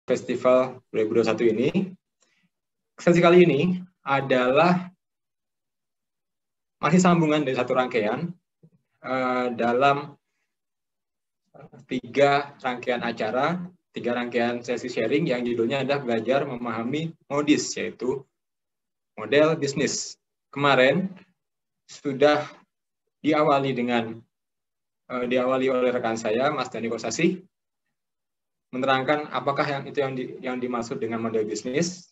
Festival 2021 ini. Sesi kali ini adalah masih sambungan dari satu rangkaian dalam 3 rangkaian acara, 3 rangkaian sesi sharing yang judulnya adalah belajar memahami modis, yaitu model bisnis. Kemarin sudah diawali oleh rekan saya, Mas Dani Kosasi, menerangkan apakah yang dimaksud dengan model bisnis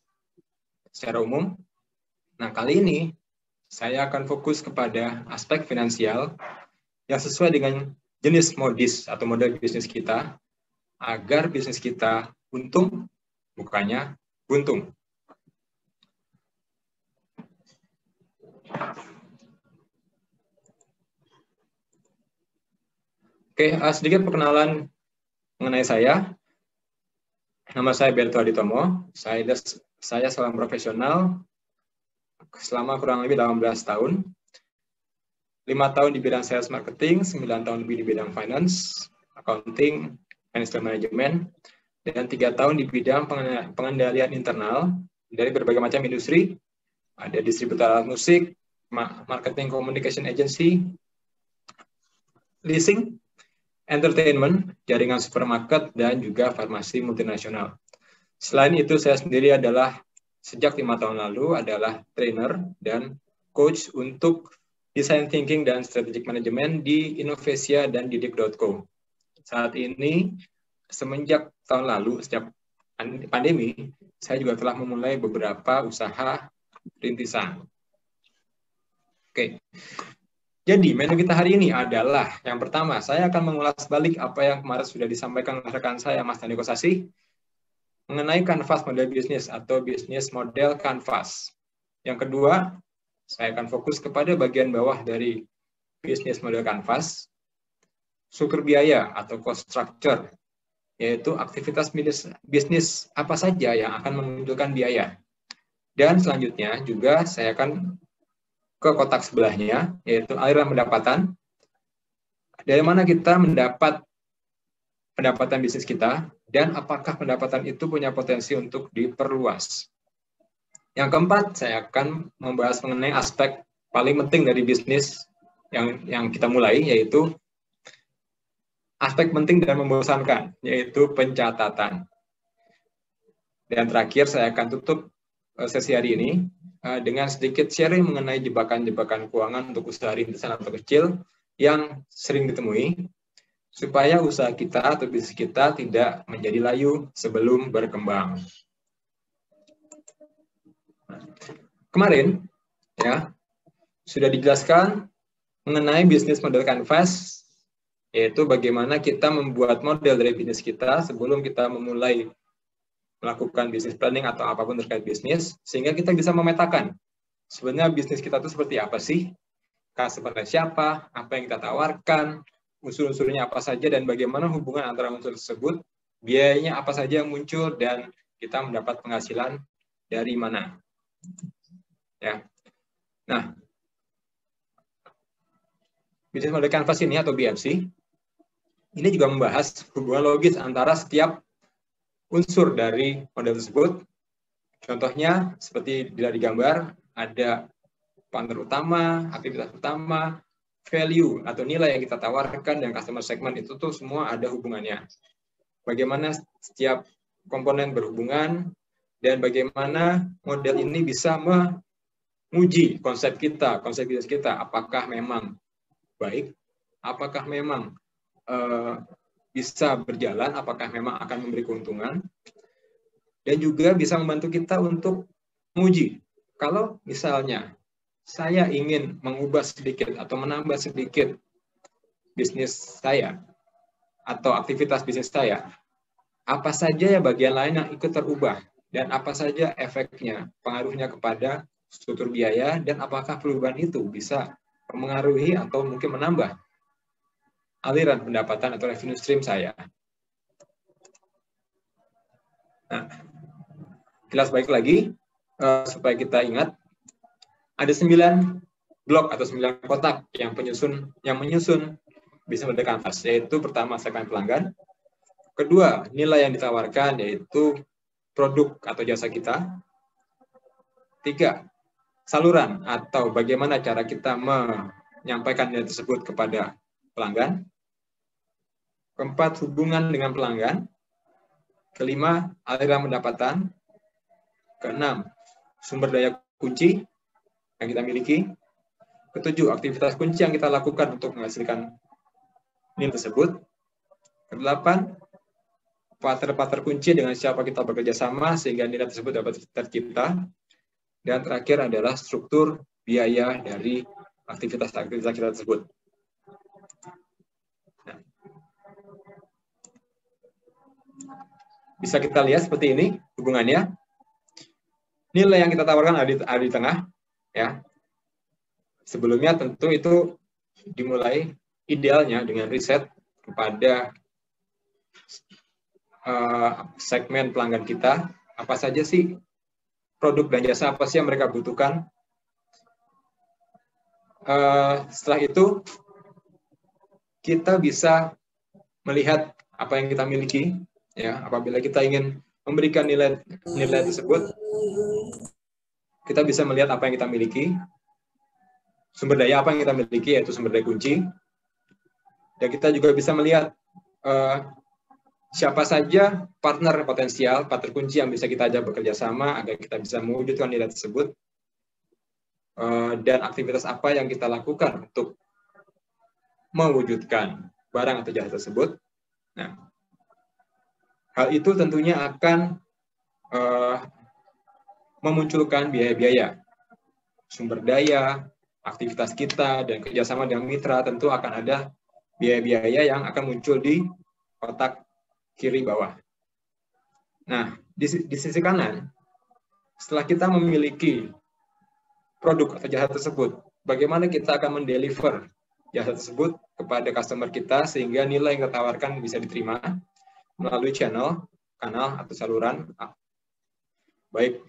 secara umum. Nah, kali ini saya akan fokus kepada aspek finansial yang sesuai dengan jenis modis atau model bisnis kita, agar bisnis kita untung, bukannya buntung. Oke, sedikit perkenalan mengenai saya. Nama saya Berto Aditomo. Saya seorang profesional selama kurang lebih 18 tahun. 5 tahun di bidang sales marketing, 9 tahun lebih di bidang finance, accounting, financial management, dan 3 tahun di bidang pengendalian internal dari berbagai macam industri. Ada distributor alat musik, marketing communication agency, leasing, entertainment, jaringan supermarket, dan juga farmasi multinasional. Selain itu, saya sendiri adalah sejak 5 tahun lalu adalah trainer dan coach untuk design thinking dan strategic management di Innovasia dan Didik.co. Saat ini, semenjak tahun lalu, sejak pandemi, saya juga telah memulai beberapa usaha rintisan. Oke. Jadi, menu kita hari ini adalah, yang pertama, saya akan mengulas balik apa yang kemarin sudah disampaikan oleh rekan saya, Mas Dani Kosasi, mengenai kanvas model bisnis atau bisnis model kanvas. Yang kedua, saya akan fokus kepada bagian bawah dari bisnis model kanvas, struktur biaya atau cost structure, yaitu aktivitas bisnis apa saja yang akan memunculkan biaya. Dan selanjutnya juga saya akan ke kotak sebelahnya, yaitu aliran pendapatan. Dari mana kita mendapat pendapatan bisnis kita, dan apakah pendapatan itu punya potensi untuk diperluas. Yang keempat, saya akan membahas mengenai aspek paling penting dari bisnis yang kita mulai, yaitu aspek penting dan membosankan, yaitu pencatatan. Dan terakhir, saya akan tutup sesi hari ini dengan sedikit sharing mengenai jebakan-jebakan keuangan untuk usaha rintisan atau kecil yang sering ditemui, supaya usaha kita atau bisnis kita tidak menjadi layu sebelum berkembang. Kemarin, ya, sudah dijelaskan mengenai bisnis model kanvas, yaitu bagaimana kita membuat model dari bisnis kita sebelum kita memulai melakukan bisnis planning atau apapun terkait bisnis, sehingga kita bisa memetakan sebenarnya bisnis kita itu seperti apa sih, customer siapa, apa yang kita tawarkan, unsur-unsurnya apa saja, dan bagaimana hubungan antara unsur tersebut, biayanya apa saja yang muncul, dan kita mendapat penghasilan dari mana. Ya. Nah, bisnis model kanvas ini atau BMC, ini juga membahas hubungan logis antara setiap unsur dari model tersebut. Contohnya, seperti bila digambar, ada partner utama, aktivitas utama, value atau nilai yang kita tawarkan, dan customer segment itu tuh semua ada hubungannya. Bagaimana setiap komponen berhubungan, dan bagaimana model ini bisa menguji konsep bisnis kita, apakah memang baik, apakah memang bisa berjalan, apakah memang akan memberi keuntungan, dan juga bisa membantu kita untuk menguji. Kalau misalnya saya ingin mengubah sedikit atau menambah sedikit bisnis saya atau aktivitas bisnis saya, apa saja ya bagian lain yang ikut terubah, dan apa saja efeknya, pengaruhnya kepada struktur biaya, dan apakah perubahan itu bisa mengaruhi atau mungkin menambah aliran pendapatan atau revenue stream saya. Nah, jelas baik lagi, supaya kita ingat, ada 9 blok atau 9 kotak yang menyusun bisnis model kanvas, yaitu pertama segmen pelanggan, Kedua, nilai yang ditawarkan yaitu produk atau jasa kita. 3, saluran atau bagaimana cara kita menyampaikan nilai tersebut kepada pelanggan. 4, hubungan dengan pelanggan. 5, aliran pendapatan. 6, sumber daya kunci yang kita miliki. 7, aktivitas kunci yang kita lakukan untuk menghasilkan nilai tersebut. 8, partner-partner kunci dengan siapa kita bekerja sama sehingga nilai tersebut dapat tercipta. Dan terakhir adalah struktur biaya dari aktivitas-aktivitas kita tersebut. Nah, bisa kita lihat seperti ini hubungannya. Nilai yang kita tawarkan ada di tengah, ya. Sebelumnya tentu itu dimulai idealnya dengan riset kepada segmen pelanggan kita, apa saja sih produk dan jasa apa sih yang mereka butuhkan. Setelah itu kita bisa melihat apa yang kita miliki, ya. Apabila kita ingin memberikan nilai tersebut, kita bisa melihat apa yang kita miliki, sumber daya apa yang kita miliki, yaitu sumber daya kunci, dan kita juga bisa melihat siapa saja partner potensial, partner kunci yang bisa kita ajak bekerja sama agar kita bisa mewujudkan nilai tersebut, dan aktivitas apa yang kita lakukan untuk mewujudkan barang atau jasa tersebut. Nah, hal itu tentunya akan memunculkan biaya-biaya, sumber daya, aktivitas kita, dan kerjasama dengan mitra tentu akan ada biaya-biaya yang akan muncul di kotak kiri bawah. Nah, di sisi kanan, setelah kita memiliki produk atau jasa tersebut, bagaimana kita akan mendeliver jasa tersebut kepada customer kita sehingga nilai yang kita tawarkan bisa diterima melalui kanal atau saluran, baik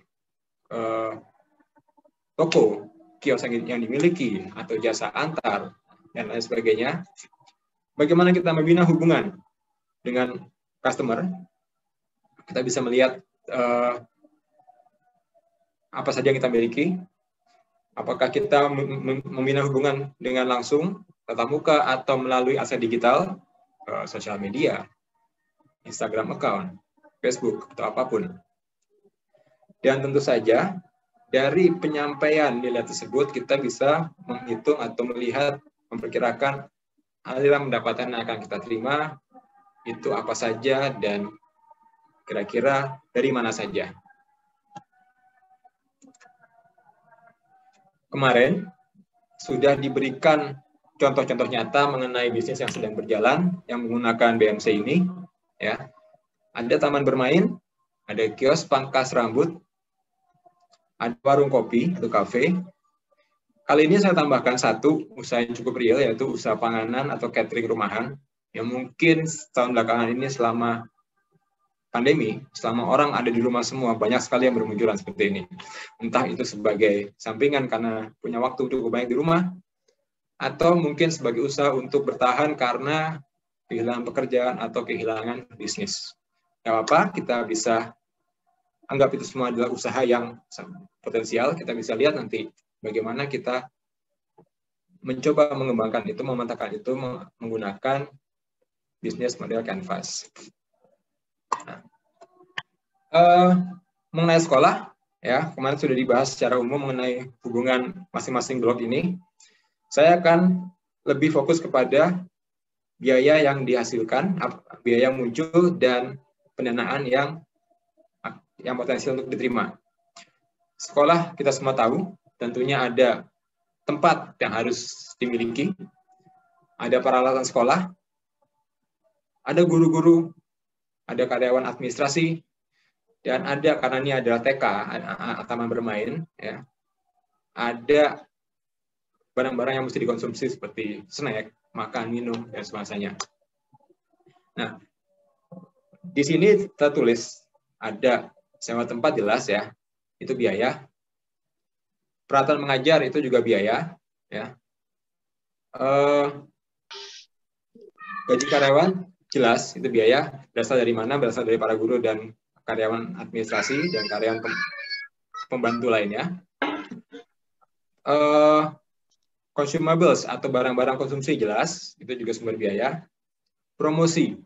toko, kios yang dimiliki, atau jasa antar, dan lain sebagainya. Bagaimana kita membina hubungan dengan customer, kita bisa melihat apa saja yang kita miliki, apakah kita membina hubungan dengan langsung, tatap muka, atau melalui akses digital, sosial media, Instagram account, Facebook, atau apapun. Dan tentu saja, dari penyampaian nilai tersebut, kita bisa menghitung atau melihat, memperkirakan aliran pendapatan yang akan kita terima, itu apa saja, dan kira-kira dari mana saja. Kemarin sudah diberikan contoh-contoh nyata mengenai bisnis yang sedang berjalan yang menggunakan BMC ini, ya. Ada taman bermain, ada kios pangkas rambut, ada warung kopi atau kafe. Kali ini saya tambahkan satu usaha yang cukup real, yaitu usaha panganan atau catering rumahan yang mungkin setahun belakangan ini selama pandemi, selama orang ada di rumah semua, banyak sekali yang bermunculan seperti ini. Entah itu sebagai sampingan karena punya waktu cukup banyak di rumah, atau mungkin sebagai usaha untuk bertahan karena kehilangan pekerjaan atau kehilangan bisnis. Gak apa-apa, kita bisa anggap itu semua adalah usaha yang potensial. Kita bisa lihat nanti bagaimana kita mencoba mengembangkan itu, memantapkan itu menggunakan bisnis model Canvas. Nah, mengenai sekolah, ya, kemarin sudah dibahas secara umum mengenai hubungan masing-masing blok ini. Saya akan lebih fokus kepada biaya yang dihasilkan, biaya yang muncul, dan pendanaan yang potensial untuk diterima. Sekolah kita semua tahu, tentunya ada tempat yang harus dimiliki, ada peralatan sekolah, ada guru-guru, ada karyawan administrasi, dan ada, karena ini adalah TK, taman bermain, ya, ada barang-barang yang mesti dikonsumsi seperti snack, makan, minum, dan sebagainya. Nah, di sini kita tulis ada sewa tempat, jelas ya, itu biaya. Peralatan mengajar itu juga biaya, ya. Gaji karyawan jelas itu biaya. Berasal dari mana? Berasal dari para guru dan karyawan administrasi dan karyawan pembantu lainnya. Consumables atau barang-barang konsumsi jelas, itu juga sumber biaya. Promosi.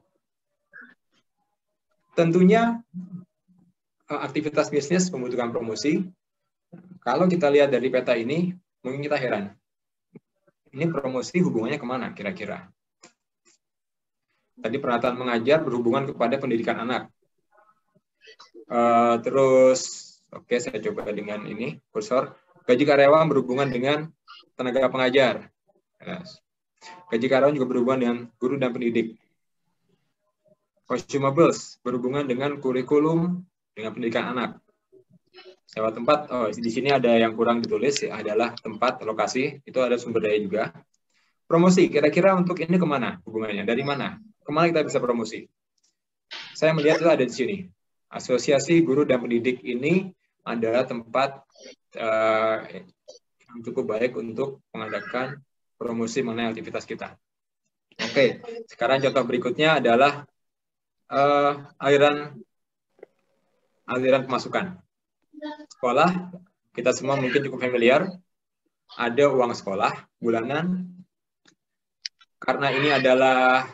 Tentunya aktivitas bisnis membutuhkan promosi. Kalau kita lihat dari peta ini, mungkin kita heran. Ini promosi hubungannya kemana kira-kira? Tadi penataan mengajar berhubungan kepada pendidikan anak. Terus, oke, saya coba dengan ini, kursor. Gaji karyawan berhubungan dengan tenaga pengajar. Gaji karyawan juga berhubungan dengan guru dan pendidik. Consumables berhubungan dengan kurikulum dengan pendidikan anak. Sewa tempat, di sini ada yang kurang ditulis, ya, adalah tempat, lokasi, itu ada sumber daya juga. Promosi, kira-kira untuk ini kemana hubungannya? Dari mana? Kemana kita bisa promosi? Saya melihat itu ada di sini. Asosiasi Guru dan Pendidik ini adalah tempat yang cukup baik untuk mengadakan promosi mengenai aktivitas kita. Oke, sekarang contoh berikutnya adalah aliran pemasukan. Sekolah, kita semua mungkin cukup familiar. Ada uang sekolah bulanan. Karena ini adalah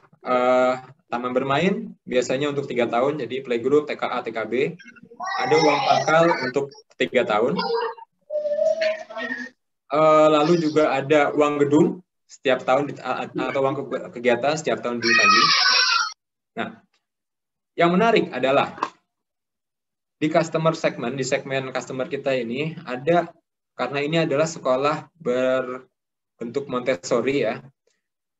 taman bermain, biasanya untuk 3 tahun, jadi playgroup, TKA, TKB. Ada uang pangkal untuk 3 tahun. Lalu juga ada uang gedung setiap tahun, atau uang kegiatan setiap tahun ditagih. Nah, yang menarik adalah di customer segment, di segmen customer kita ini ada, karena ini adalah sekolah berbentuk Montessori ya,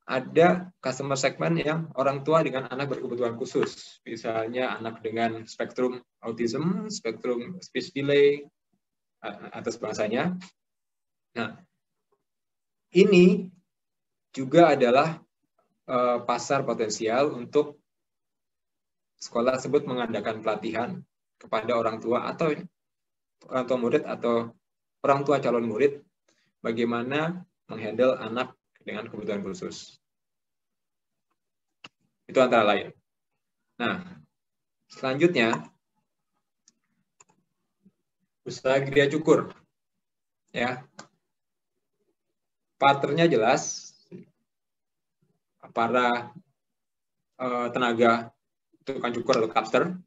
ada customer segment yang orang tua dengan anak berkebutuhan khusus. Misalnya anak dengan spektrum autism, spektrum speech delay, atas bahasanya. Nah, ini juga adalah pasar potensial untuk sekolah tersebut mengadakan pelatihan kepada orang tua atau murid atau orang tua calon murid bagaimana menghandle anak dengan kebutuhan khusus. Itu antara lain. Nah, selanjutnya usaha geria cukur. Ya. Partnernya jelas, para tenaga tukang cukur atau kapster.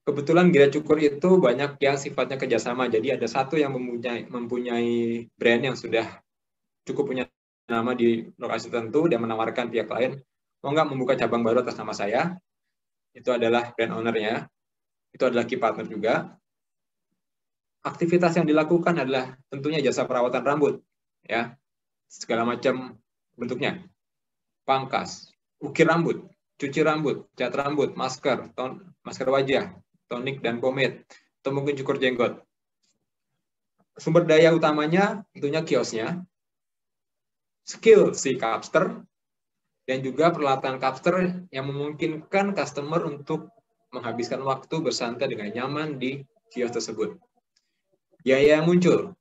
Kebetulan geria cukur itu banyak yang sifatnya kerjasama, jadi ada satu yang mempunyai brand yang sudah cukup punya nama di lokasi tertentu dan menawarkan pihak lain, mau nggak membuka cabang baru atas nama saya, itu adalah brand owner-nya, itu adalah key partner juga. Aktivitas yang dilakukan adalah tentunya jasa perawatan rambut, ya, segala macam bentuknya, pangkas, ukir rambut, cuci rambut, cat rambut, masker wajah, tonik dan pomade, atau mungkin cukur jenggot. Sumber daya utamanya tentunya kiosnya, skill si kapster, dan juga peralatan kapster yang memungkinkan customer untuk menghabiskan waktu bersantai dengan nyaman di kios tersebut. Biaya yang muncul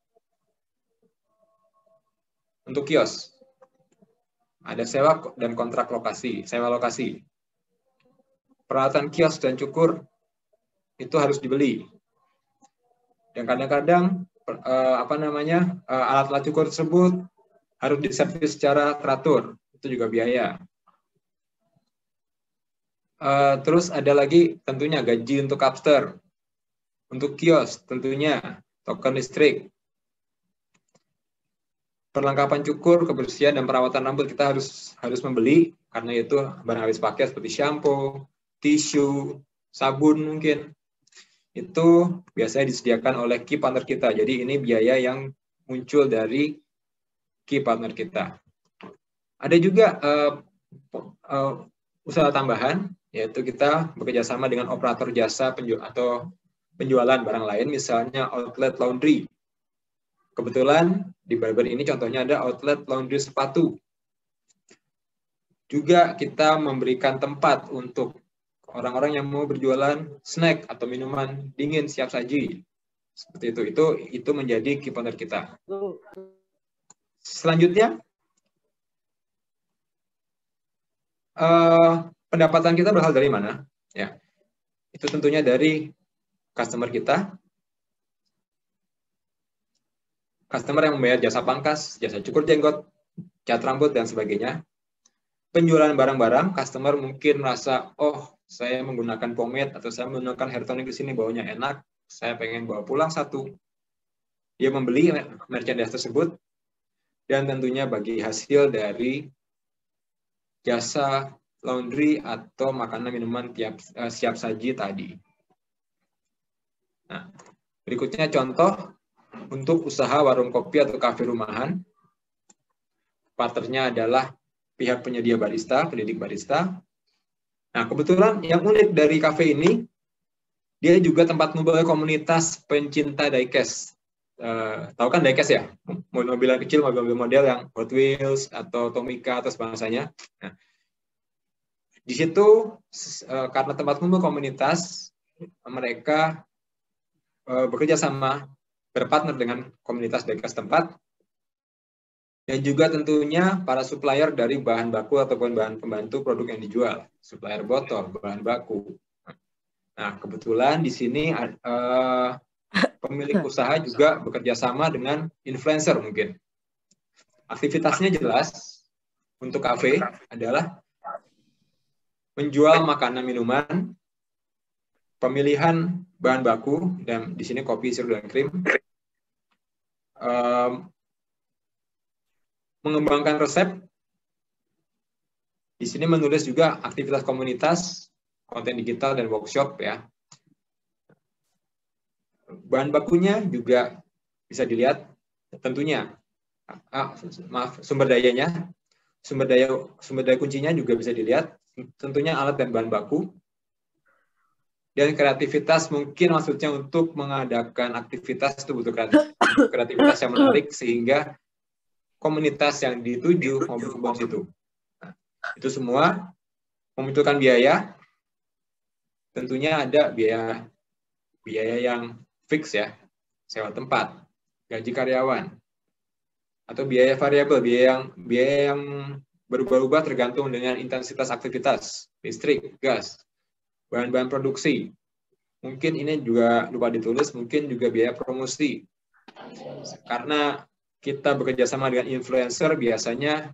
untuk kios, ada sewa dan kontrak lokasi, sewa lokasi. Peralatan kios dan cukur itu harus dibeli. Dan kadang-kadang alat-alat cukur tersebut harus diservis secara teratur, itu juga biaya. Terus ada lagi tentunya gaji untuk kapster, untuk kios tentunya token listrik. Perlengkapan cukur, kebersihan dan perawatan rambut kita harus membeli, karena itu barang habis pakai seperti shampoo, tisu, sabun mungkin. Itu biasanya disediakan oleh key partner kita. Jadi ini biaya yang muncul dari key partner kita. Ada juga usaha tambahan, yaitu kita bekerjasama dengan operator jasa atau penjualan barang lain, misalnya outlet laundry. Kebetulan di Barber ini contohnya ada outlet laundry sepatu. Juga kita memberikan tempat untuk orang-orang yang mau berjualan snack atau minuman dingin siap saji. Seperti itu. Itu menjadi key partner kita. Selanjutnya, pendapatan kita berasal dari mana? Ya, itu tentunya dari customer kita, customer yang membayar jasa pangkas, jasa cukur jenggot, cat rambut, dan sebagainya. Penjualan barang-barang, customer mungkin merasa, oh, saya menggunakan pomade atau saya menggunakan hair tonic di sini baunya enak, saya pengen bawa pulang satu. Dia membeli merchandise tersebut, dan tentunya bagi hasil dari jasa laundry atau makanan minuman siap saji tadi. Nah, berikutnya contoh untuk usaha warung kopi atau kafe rumahan. Partnernya adalah pihak penyedia barista, pendidik barista. Nah, kebetulan yang unik dari kafe ini, dia juga tempat ngumpul komunitas pencinta diecast. Tahu kan diecast ya? Mobil-mobil kecil, mobil-mobil model yang Hot Wheels atau Tomica atau sebangsanya. Nah, di situ karena tempat ngumpul komunitas, mereka bekerja sama, berpartner dengan komunitas diecast tempat, dan juga tentunya para supplier dari bahan baku ataupun bahan pembantu produk yang dijual, supplier botol, bahan baku. Nah, kebetulan di sini pemilik usaha juga bekerja sama dengan influencer mungkin. Aktivitasnya jelas untuk kafe adalah menjual makanan minuman, pemilihan bahan baku, dan di sini kopi, sirup, dan krim, mengembangkan resep. Di sini menulis juga aktivitas komunitas, konten digital, dan workshop ya. Bahan bakunya juga bisa dilihat tentunya. Sumber dayanya, sumber daya kuncinya juga bisa dilihat. Tentunya alat dan bahan baku. Dan kreativitas mungkin maksudnya untuk mengadakan aktivitas itu butuh kreativitas yang menarik sehingga komunitas yang dituju mau berkembang situ. Nah, itu semua memunculkan biaya. Tentunya ada biaya yang fix ya, sewa tempat, gaji karyawan, atau biaya variabel, biaya yang berubah-ubah tergantung dengan intensitas aktivitas, listrik, gas, bahan-bahan produksi. Mungkin ini juga lupa ditulis, mungkin juga biaya promosi. Karena kita bekerja sama dengan influencer, biasanya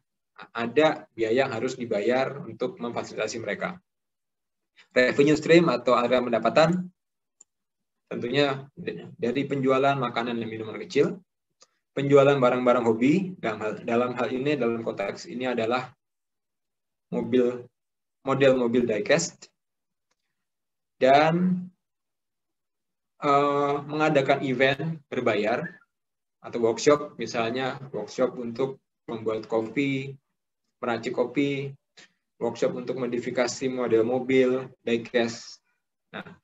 ada biaya yang harus dibayar untuk memfasilitasi mereka. Revenue stream atau aliran pendapatan, tentunya dari penjualan makanan dan minuman kecil, penjualan barang-barang hobi, dalam hal ini, dalam konteks ini adalah model mobil diecast, dan mengadakan event berbayar, atau workshop, misalnya workshop untuk membuat kopi, meracik kopi, workshop untuk modifikasi model mobil, diecast. Nah,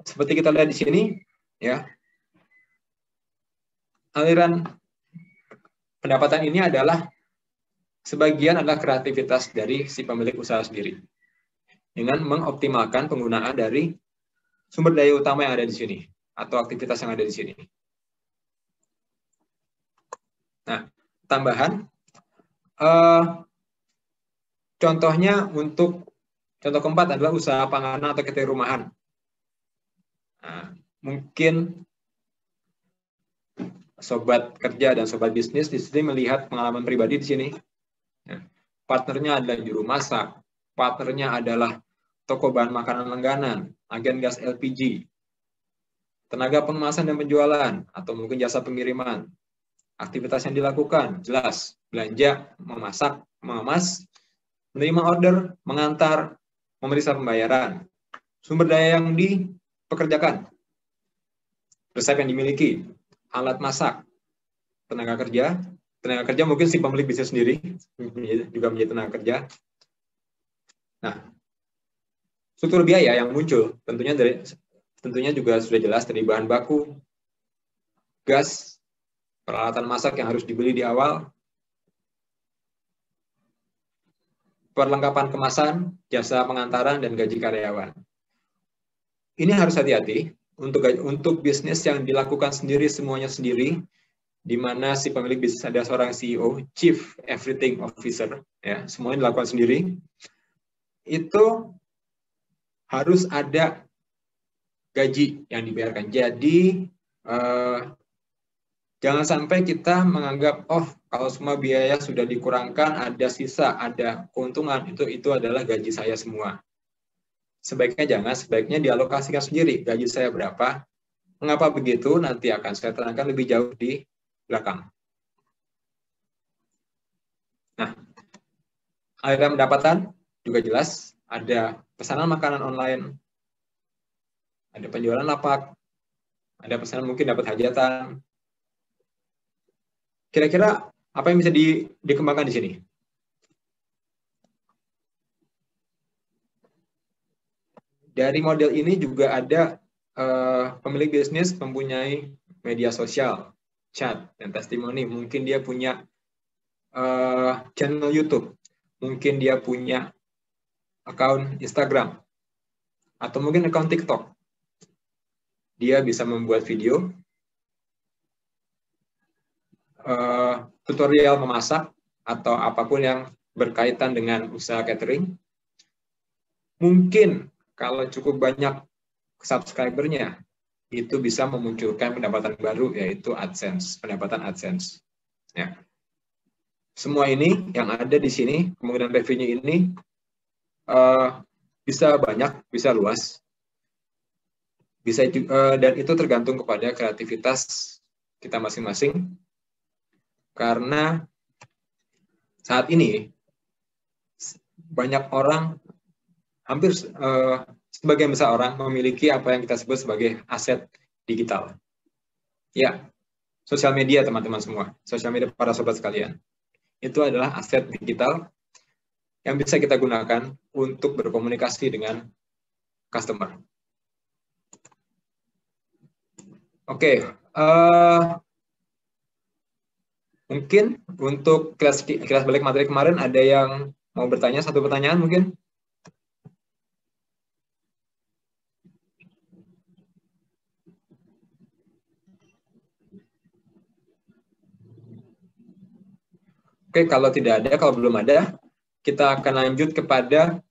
seperti kita lihat di sini, ya, aliran pendapatan ini adalah sebagian adalah kreativitas dari si pemilik usaha sendiri dengan mengoptimalkan penggunaan dari sumber daya utama yang ada di sini atau aktivitas yang ada di sini. Nah, tambahan, contohnya untuk contoh keempat adalah usaha panganan atau catering rumahan. Nah, mungkin sobat kerja dan sobat bisnis di sini melihat pengalaman pribadi di sini. Nah, partnernya adalah juru masak, partnernya adalah toko bahan makanan langganan, agen gas LPG, tenaga pengemasan dan penjualan, atau mungkin jasa pengiriman. Aktivitas yang dilakukan, jelas, belanja, memasak, mengemas, menerima order, mengantar, memeriksa pembayaran, sumber daya yang dipekerjakan, resep yang dimiliki, alat masak, tenaga kerja mungkin si pemilik bisnis sendiri juga menjadi tenaga kerja. Nah, struktur biaya yang muncul tentunya juga sudah jelas dari bahan baku, gas, peralatan masak yang harus dibeli di awal, perlengkapan kemasan, jasa pengantaran, dan gaji karyawan. Ini harus hati-hati untuk bisnis yang dilakukan sendiri, semuanya sendiri, di mana si pemilik bisnis ada seorang CEO, Chief Everything Officer, ya, semuanya dilakukan sendiri. itu harus ada gaji yang dibayarkan. Jadi jangan sampai kita menganggap, oh kalau semua biaya sudah dikurangkan, ada sisa, ada keuntungan, itu adalah gaji saya semua. Sebaiknya jangan, sebaiknya dialokasikan sendiri, gaji saya berapa. Mengapa begitu? Nanti akan saya terangkan lebih jauh di belakang. Nah, aliran pendapatan juga jelas, ada pesanan makanan online, ada penjualan lapak, ada pesanan mungkin dapat hajatan. Kira-kira apa yang bisa dikembangkan di sini? Dari model ini juga ada pemilik bisnis mempunyai media sosial, chat, dan testimoni. Mungkin dia punya channel YouTube, mungkin dia punya akun Instagram, atau mungkin akun TikTok. Dia bisa membuat video, tutorial memasak, atau apapun yang berkaitan dengan usaha catering. Mungkin kalau cukup banyak subscribernya, itu bisa memunculkan pendapatan baru, yaitu AdSense, pendapatan AdSense. Ya. Semua ini yang ada di sini, kemungkinan revenue ini bisa banyak, bisa luas, bisa dan itu tergantung kepada kreativitas kita masing-masing. Karena saat ini banyak orang, hampir sebagian besar orang memiliki apa yang kita sebut sebagai aset digital. Ya, sosial media teman-teman semua, sosial media para sobat sekalian. Itu adalah aset digital yang bisa kita gunakan untuk berkomunikasi dengan customer. Oke, mungkin untuk kelas balik materi kemarin ada yang mau bertanya, satu pertanyaan mungkin? Oke, kalau tidak ada, kalau belum ada, kita akan lanjut kepada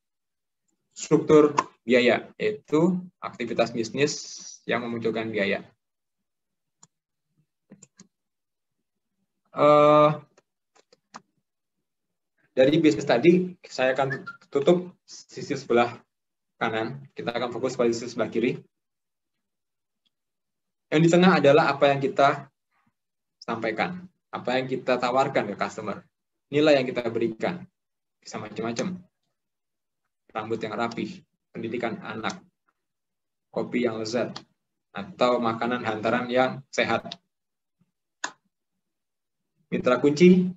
struktur biaya, yaitu aktivitas bisnis yang memunculkan biaya. Dari bisnis tadi, saya akan tutup sisi sebelah kanan, kita akan fokus pada sisi sebelah kiri. Yang di tengah adalah apa yang kita sampaikan, apa yang kita tawarkan ke customer, nilai yang kita berikan, bisa macam-macam. Rambut yang rapi, pendidikan anak, kopi yang lezat, atau makanan hantaran yang sehat. Mitra kunci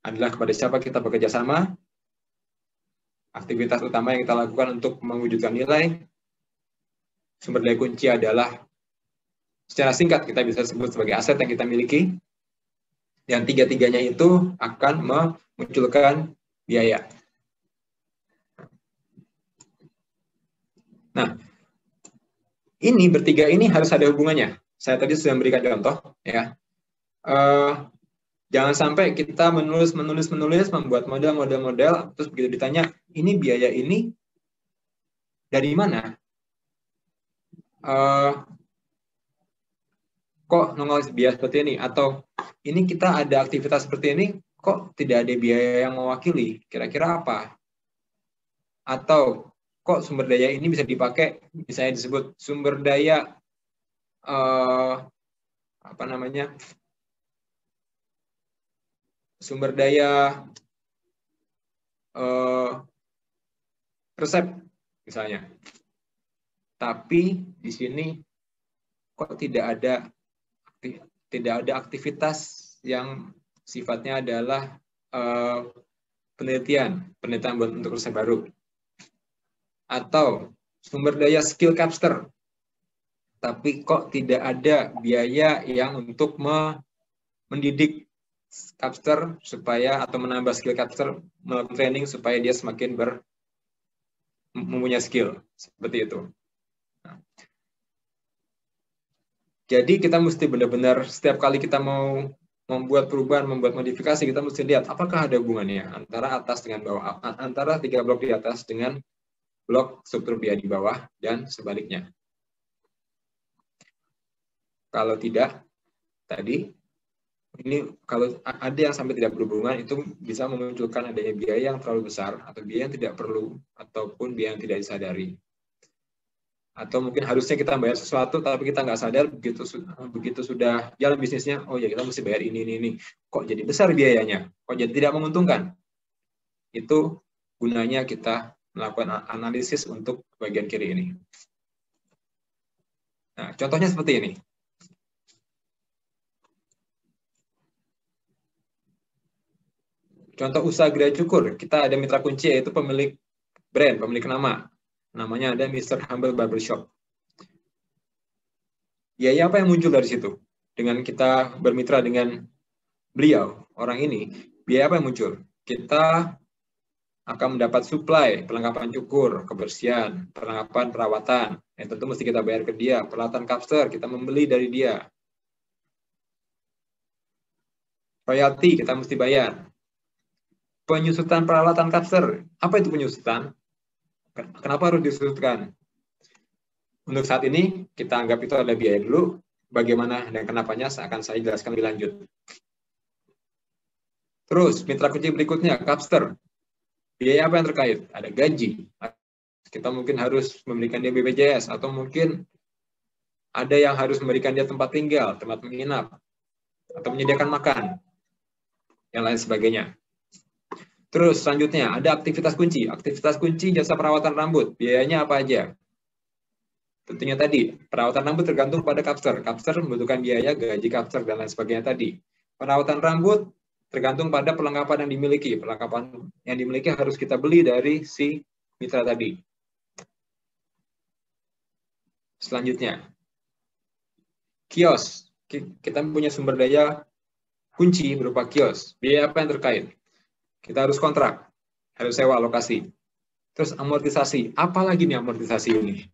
adalah kepada siapa kita bekerja sama, aktivitas utama yang kita lakukan untuk mewujudkan nilai. Sumber daya kunci adalah, secara singkat kita bisa sebut sebagai aset yang kita miliki. Yang tiga-tiganya itu akan memunculkan biaya. Nah, ini bertiga ini harus ada hubungannya. Saya tadi sudah memberikan contoh, ya. Jangan sampai kita menulis, membuat model, terus begitu ditanya, ini biaya ini dari mana? Kok nongol biaya seperti ini? Atau ini kita ada aktivitas seperti ini, kok tidak ada biaya yang mewakili? Kira-kira apa? Atau kok sumber daya ini bisa dipakai, misalnya disebut sumber daya sumber daya resep misalnya. Tapi di sini kok tidak ada aktivitas yang sifatnya adalah penelitian untuk resep baru. Atau sumber daya skill capster, tapi kok tidak ada biaya yang untuk mendidik capster supaya, atau menambah skill capster, melakukan training supaya dia semakin mempunyai skill seperti itu. Nah, jadi kita mesti benar-benar setiap kali kita mau membuat perubahan, membuat modifikasi, kita mesti lihat apakah ada hubungannya antara atas dengan bawah, antara 3 blok di atas dengan blok struktur biaya di bawah, dan sebaliknya. Kalau tidak, tadi, ini kalau ada yang sampai tidak berhubungan, itu bisa memunculkan adanya biaya yang terlalu besar, atau biaya yang tidak perlu, ataupun biaya yang tidak disadari. Atau mungkin harusnya kita bayar sesuatu tapi kita nggak sadar, begitu sudah jalan bisnisnya, oh ya kita mesti bayar ini, kok jadi besar biayanya, kok jadi tidak menguntungkan. Itu gunanya kita melakukan analisis untuk bagian kiri ini. Nah, contohnya seperti ini. Contoh usaha gerai cukur, kita ada mitra kunci yaitu pemilik brand, pemilik nama. Namanya ada Mr. Humble Barbershop. Biaya apa yang muncul dari situ? Dengan kita bermitra dengan beliau, orang ini, biaya apa yang muncul? Kita akan mendapat supply, perlengkapan cukur, kebersihan, perlengkapan perawatan. Yang tentu mesti kita bayar ke dia. Peralatan capster, kita membeli dari dia. Royalti, kita mesti bayar. Penyusutan peralatan capster. Apa itu penyusutan? Kenapa harus disusutkan? Untuk saat ini, kita anggap itu ada biaya dulu. Bagaimana dan kenapanya akan saya jelaskan lebih lanjut. Terus, mitra kunci berikutnya, capster. Biaya apa yang terkait? Ada gaji. Kita mungkin harus memberikan dia BPJS, atau mungkin ada yang harus memberikan dia tempat tinggal, tempat menginap, atau menyediakan makan, yang lain sebagainya. Terus selanjutnya, ada aktivitas kunci. Aktivitas kunci jasa perawatan rambut. Biayanya apa aja? Tentunya tadi, perawatan rambut tergantung pada capster. Capster membutuhkan biaya, gaji capster, dan lain sebagainya tadi. Perawatan rambut tergantung pada perlengkapan yang dimiliki. Perlengkapan yang dimiliki harus kita beli dari si mitra tadi. Selanjutnya, kios. Kita punya sumber daya kunci berupa kios. Biaya apa yang terkait? Kita harus kontrak, harus sewa lokasi. Terus amortisasi. Apa lagi nih amortisasi ini?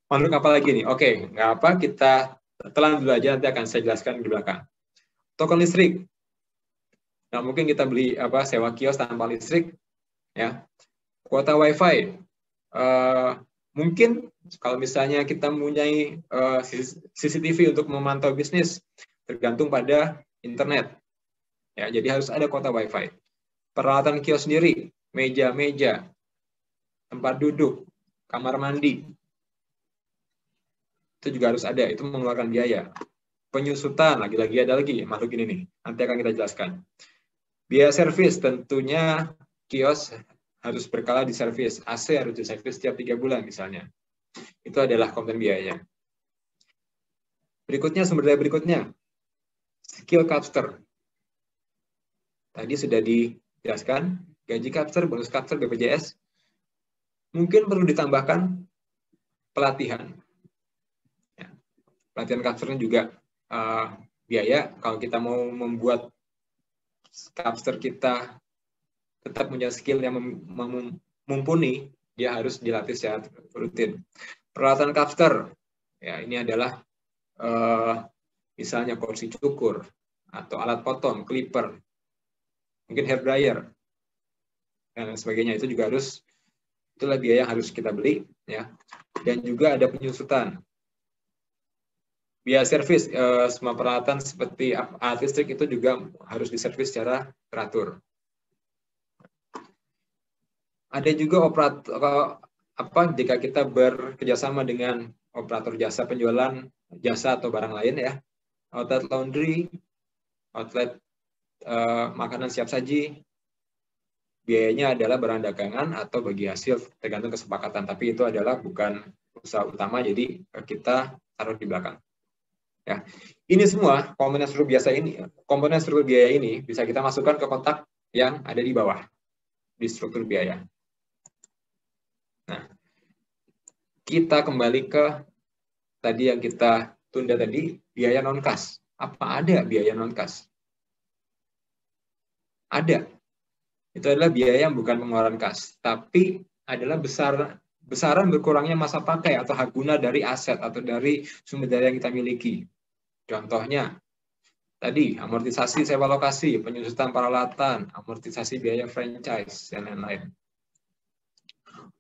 Untuk apa lagi nih? Oke, nggak apa, kita telan dulu aja, nanti akan saya jelaskan di belakang. Token listrik. Nah, mungkin kita beli sewa kios tanpa listrik, ya. Kuota WiFi. Mungkin kalau misalnya kita mempunyai CCTV untuk memantau bisnis, tergantung pada internet. Ya, jadi harus ada kuota WiFi. Peralatan kios sendiri, meja-meja, tempat duduk, kamar mandi, itu juga harus ada, itu mengeluarkan biaya. Penyusutan, lagi-lagi ada lagi makhluk ini nih, nanti akan kita jelaskan. Biaya servis, tentunya kios harus berkala di servis, AC harus diservis setiap 3 bulan misalnya. Itu adalah komponen biayanya. Berikutnya, sumber daya berikutnya, skill capster. Tadi sudah dijelaskan, gaji capster, bonus capster, BPJS. Mungkin perlu ditambahkan pelatihan. Ya. Pelatihan capster juga biaya. Kalau kita mau membuat capster kita tetap punya skill yang mumpuni, dia harus dilatih secara rutin. Peralatan capster, ya ini adalah misalnya kursi cukur, atau alat potong, clipper, mungkin hair dryer, dan sebagainya. Itu juga harus, itulah biaya yang harus kita beli, ya. Dan juga ada penyusutan. Biaya servis, semua peralatan seperti alat listrik itu juga harus diservis secara teratur. Ada juga jika kita bekerjasama dengan operator jasa penjualan jasa atau barang lain, ya, outlet laundry, outlet makanan siap saji, biayanya adalah barang dagangan atau bagi hasil, tergantung kesepakatan. Tapi itu adalah bukan usaha utama, jadi kita taruh di belakang. Ya, ini semua komponen struktur biaya ini bisa kita masukkan ke kotak yang ada di bawah di struktur biaya. Nah, kita kembali ke tadi yang kita tunda tadi, biaya non-kas. Apa ada biaya non-kas? Ada. Itu adalah biaya yang bukan pengeluaran kas, tapi adalah besaran berkurangnya masa pakai atau hak guna dari aset atau dari sumber daya yang kita miliki. Contohnya, Tadi, amortisasi sewa lokasi, penyusutan peralatan, amortisasi biaya franchise, dan lain-lain.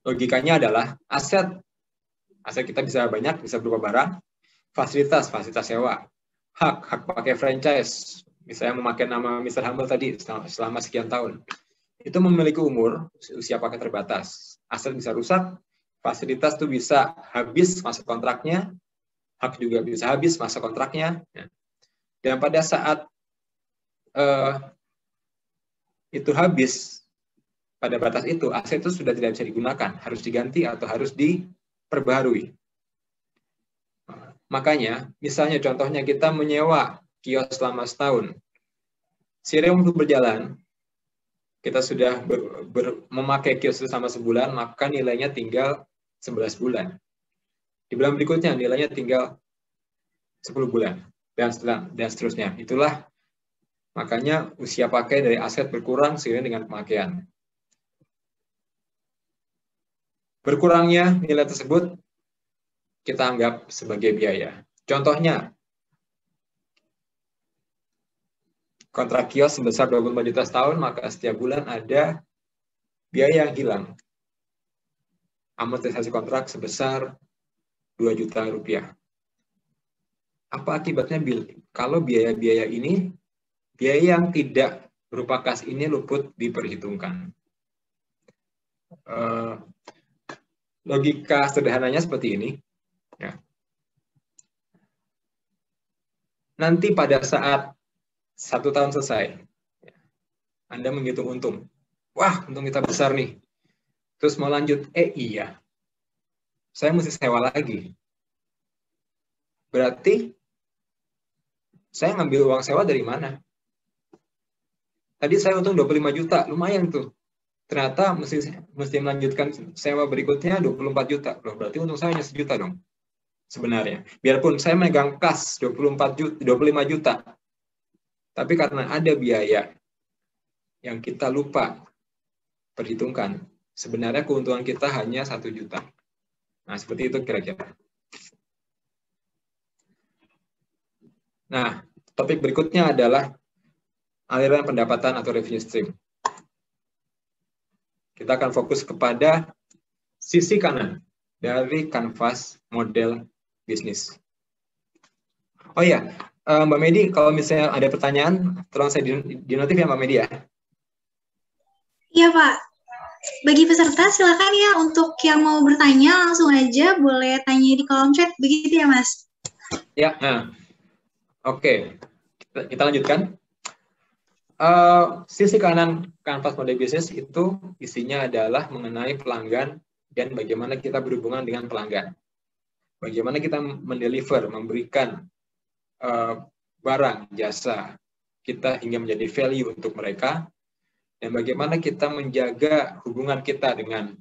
Logikanya adalah aset kita bisa banyak, bisa berupa barang, fasilitas sewa, hak pakai franchise, misalnya memakai nama Mr. Humble tadi selama sekian tahun. Itu memiliki umur, usia pakai terbatas. Aset bisa rusak, fasilitas itu bisa habis masa kontraknya, hak juga bisa habis masa kontraknya. Dan pada saat itu habis, pada batas itu, aset itu sudah tidak bisa digunakan, harus diganti atau harus diperbaharui. Makanya, misalnya contohnya kita menyewa kios selama setahun. Seiring waktu berjalan, kita sudah memakai kios itu selama sebulan, maka nilainya tinggal 11 bulan. Di bulan berikutnya nilainya tinggal 10 bulan, dan seterusnya. Itulah makanya usia pakai dari aset berkurang seiring dengan pemakaian. Berkurangnya nilai tersebut kita anggap sebagai biaya. Contohnya, kontrak kios sebesar 24 juta setahun, maka setiap bulan ada biaya yang hilang. Amortisasi kontrak sebesar 2 juta rupiah. Apa akibatnya kalau biaya-biaya ini, biaya yang tidak berupa kas ini luput diperhitungkan? Logika sederhananya seperti ini. Ya. Nanti pada saat 1 tahun selesai, Anda menghitung untung. Wah, untung kita besar nih. Terus mau lanjut, iya, saya mesti sewa lagi. Berarti, saya ngambil uang sewa dari mana? Tadi saya untung 25 juta, lumayan tuh. Ternyata mesti melanjutkan sewa berikutnya 24 juta. Loh, berarti untung saya hanya 1 juta dong. Sebenarnya. Biarpun saya megang kas 25 juta. Tapi karena ada biaya yang kita lupa perhitungkan, sebenarnya keuntungan kita hanya 1 juta. Nah, seperti itu kira-kira. Nah, topik berikutnya adalah aliran pendapatan atau revenue stream. Kita akan fokus kepada sisi kanan dari kanvas model bisnis. Oh iya, Mbak Medi, kalau misalnya ada pertanyaan, tolong saya dinotif ya Mbak Medi ya. Iya Pak, bagi peserta silakan ya untuk yang mau bertanya langsung aja boleh tanya di kolom chat, begitu ya Mas? Ya, oke. Kita lanjutkan. Sisi kanan kanvas model bisnis itu isinya adalah mengenai pelanggan dan bagaimana kita berhubungan dengan pelanggan. Bagaimana kita mendeliver, memberikan barang, jasa kita hingga menjadi value untuk mereka, dan bagaimana kita menjaga hubungan kita dengan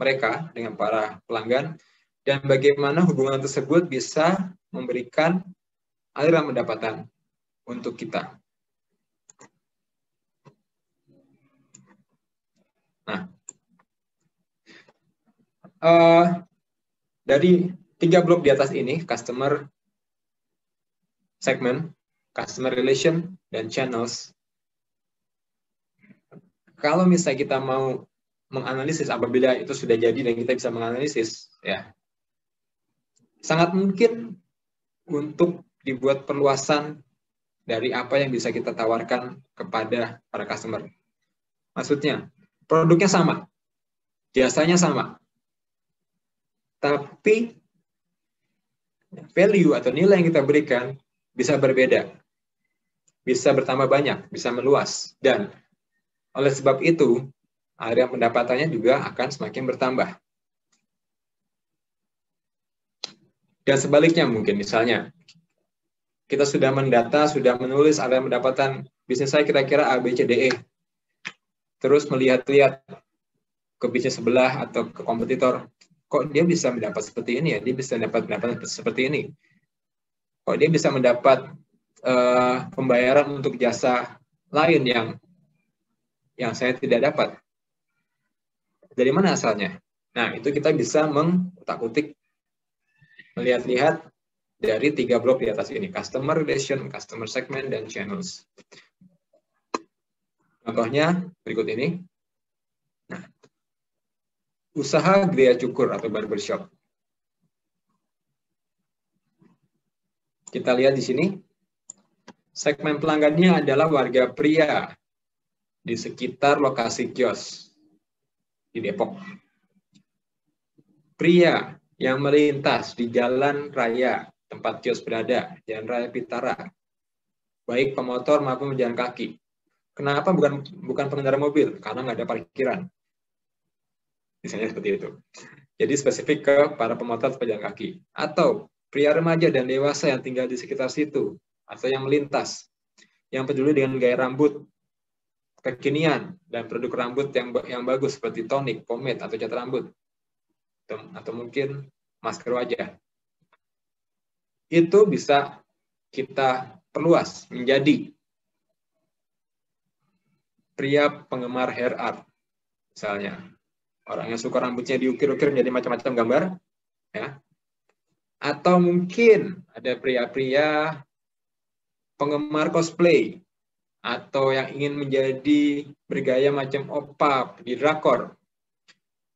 mereka, dengan para pelanggan, dan bagaimana hubungan tersebut bisa memberikan aliran pendapatan untuk kita. Nah, dari 3 blok di atas ini, customer segment, customer relation, dan channels. Kalau misalnya kita mau menganalisis apabila itu sudah jadi dan kita bisa menganalisis, ya, sangat mungkin untuk dibuat perluasan dari apa yang bisa kita tawarkan kepada para customer. Maksudnya, produknya sama, jasanya sama, tapi value atau nilai yang kita berikan bisa berbeda, bisa bertambah banyak, bisa meluas, dan oleh sebab itu, area pendapatannya juga akan semakin bertambah. Dan sebaliknya mungkin, misalnya, kita sudah mendata, sudah menulis area pendapatan bisnis saya kira-kira A, B, C, D, E. Terus melihat-lihat ke bisnis sebelah atau ke kompetitor, kok dia bisa mendapat seperti ini ya, dia bisa mendapat seperti ini. Kok dia bisa mendapat pembayaran untuk jasa lain yang saya tidak dapat. Dari mana asalnya? Nah, itu kita bisa mengutak-utik, melihat-lihat dari 3 blok di atas ini, customer relation, customer segment, dan channels. Contohnya berikut ini. Nah, usaha gria cukur atau barbershop. Kita lihat di sini, segmen pelanggannya adalah warga pria di sekitar lokasi kios di Depok. Pria yang melintas di jalan raya tempat kios berada, Jalan Raya Pitara, baik pemotor maupun pejalan kaki. Kenapa bukan pengendara mobil? Karena nggak ada parkiran. Misalnya seperti itu. Jadi spesifik ke para pemotor atau pejalan kaki. Atau pria remaja dan dewasa yang tinggal di sekitar situ, atau yang melintas, yang peduli dengan gaya rambut kekinian dan produk rambut yang bagus seperti tonik, pomade, atau cat rambut, atau mungkin masker wajah. Itu bisa kita perluas menjadi pria penggemar hair art, misalnya. Orang yang suka rambutnya diukir-ukir menjadi macam-macam gambar, ya. Atau mungkin ada pria-pria penggemar cosplay, atau yang ingin menjadi bergaya macam opa di drakor.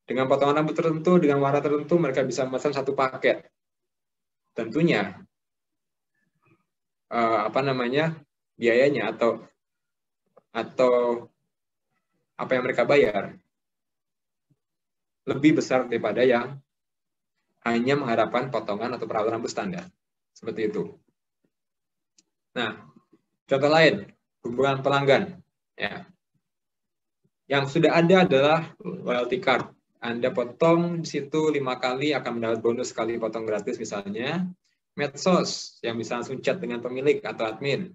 Dengan potongan rambut tertentu, dengan warna tertentu, mereka bisa memesan satu paket. Tentunya, biayanya atau apa yang mereka bayar lebih besar daripada yang hanya mengharapkan potongan atau perawatan rambut standar. Seperti itu. Nah, contoh lain, hubungan pelanggan. Ya. Yang sudah ada adalah loyalty card. Anda potong di situ 5 kali akan mendapat bonus sekali potong gratis misalnya. Medsos yang bisa langsung chat dengan pemilik atau admin.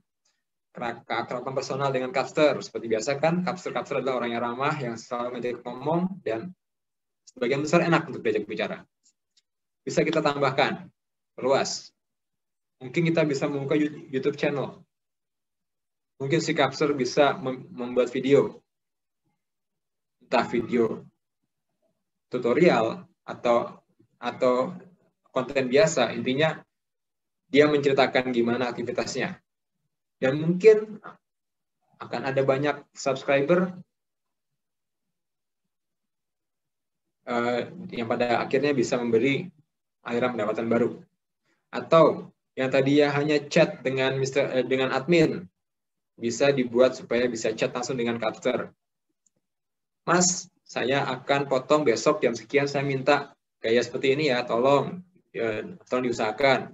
Keakraban personal dengan capster. Seperti biasa kan, capster adalah orang yang ramah, yang selalu ngajak ngomong, dan sebagian besar enak untuk diajak bicara. Bisa kita tambahkan, perluas. Mungkin kita bisa membuka YouTube channel. Mungkin si capster bisa membuat video. Entah video tutorial atau konten biasa. Intinya dia menceritakan gimana aktivitasnya. Dan mungkin akan ada banyak subscriber yang pada akhirnya bisa memberi aliran pendapatan baru. Atau yang tadinya hanya chat dengan admin, bisa dibuat supaya bisa chat langsung dengan capster. Mas, saya akan potong besok jam sekian, saya minta gaya seperti ini ya, tolong diusahakan.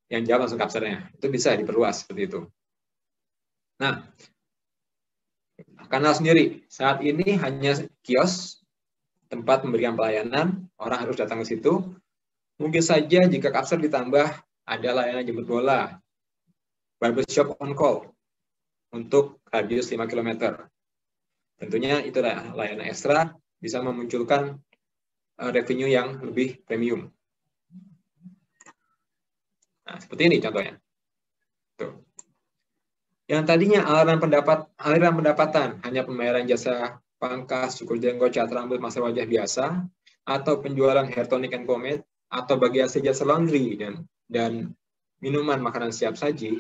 Yang jawab langsung capsternya. Itu bisa diperluas seperti itu. Nah, kanal sendiri. Saat ini hanya kios, tempat memberikan pelayanan, orang harus datang ke situ. Mungkin saja jika capster ditambah, ada layanan jemput bola, barbershop on call, untuk radius 5 km. Tentunya itu layanan ekstra, bisa memunculkan revenue yang lebih premium. Nah, seperti ini contohnya. Tuh. Yang tadinya aliran pendapatan hanya pembayaran jasa pangkas, cukur jenggot, cat rambut, masker wajah biasa, atau penjualan hair tonic and pomade, atau bagi hasil jasa laundry dan minuman makanan siap saji,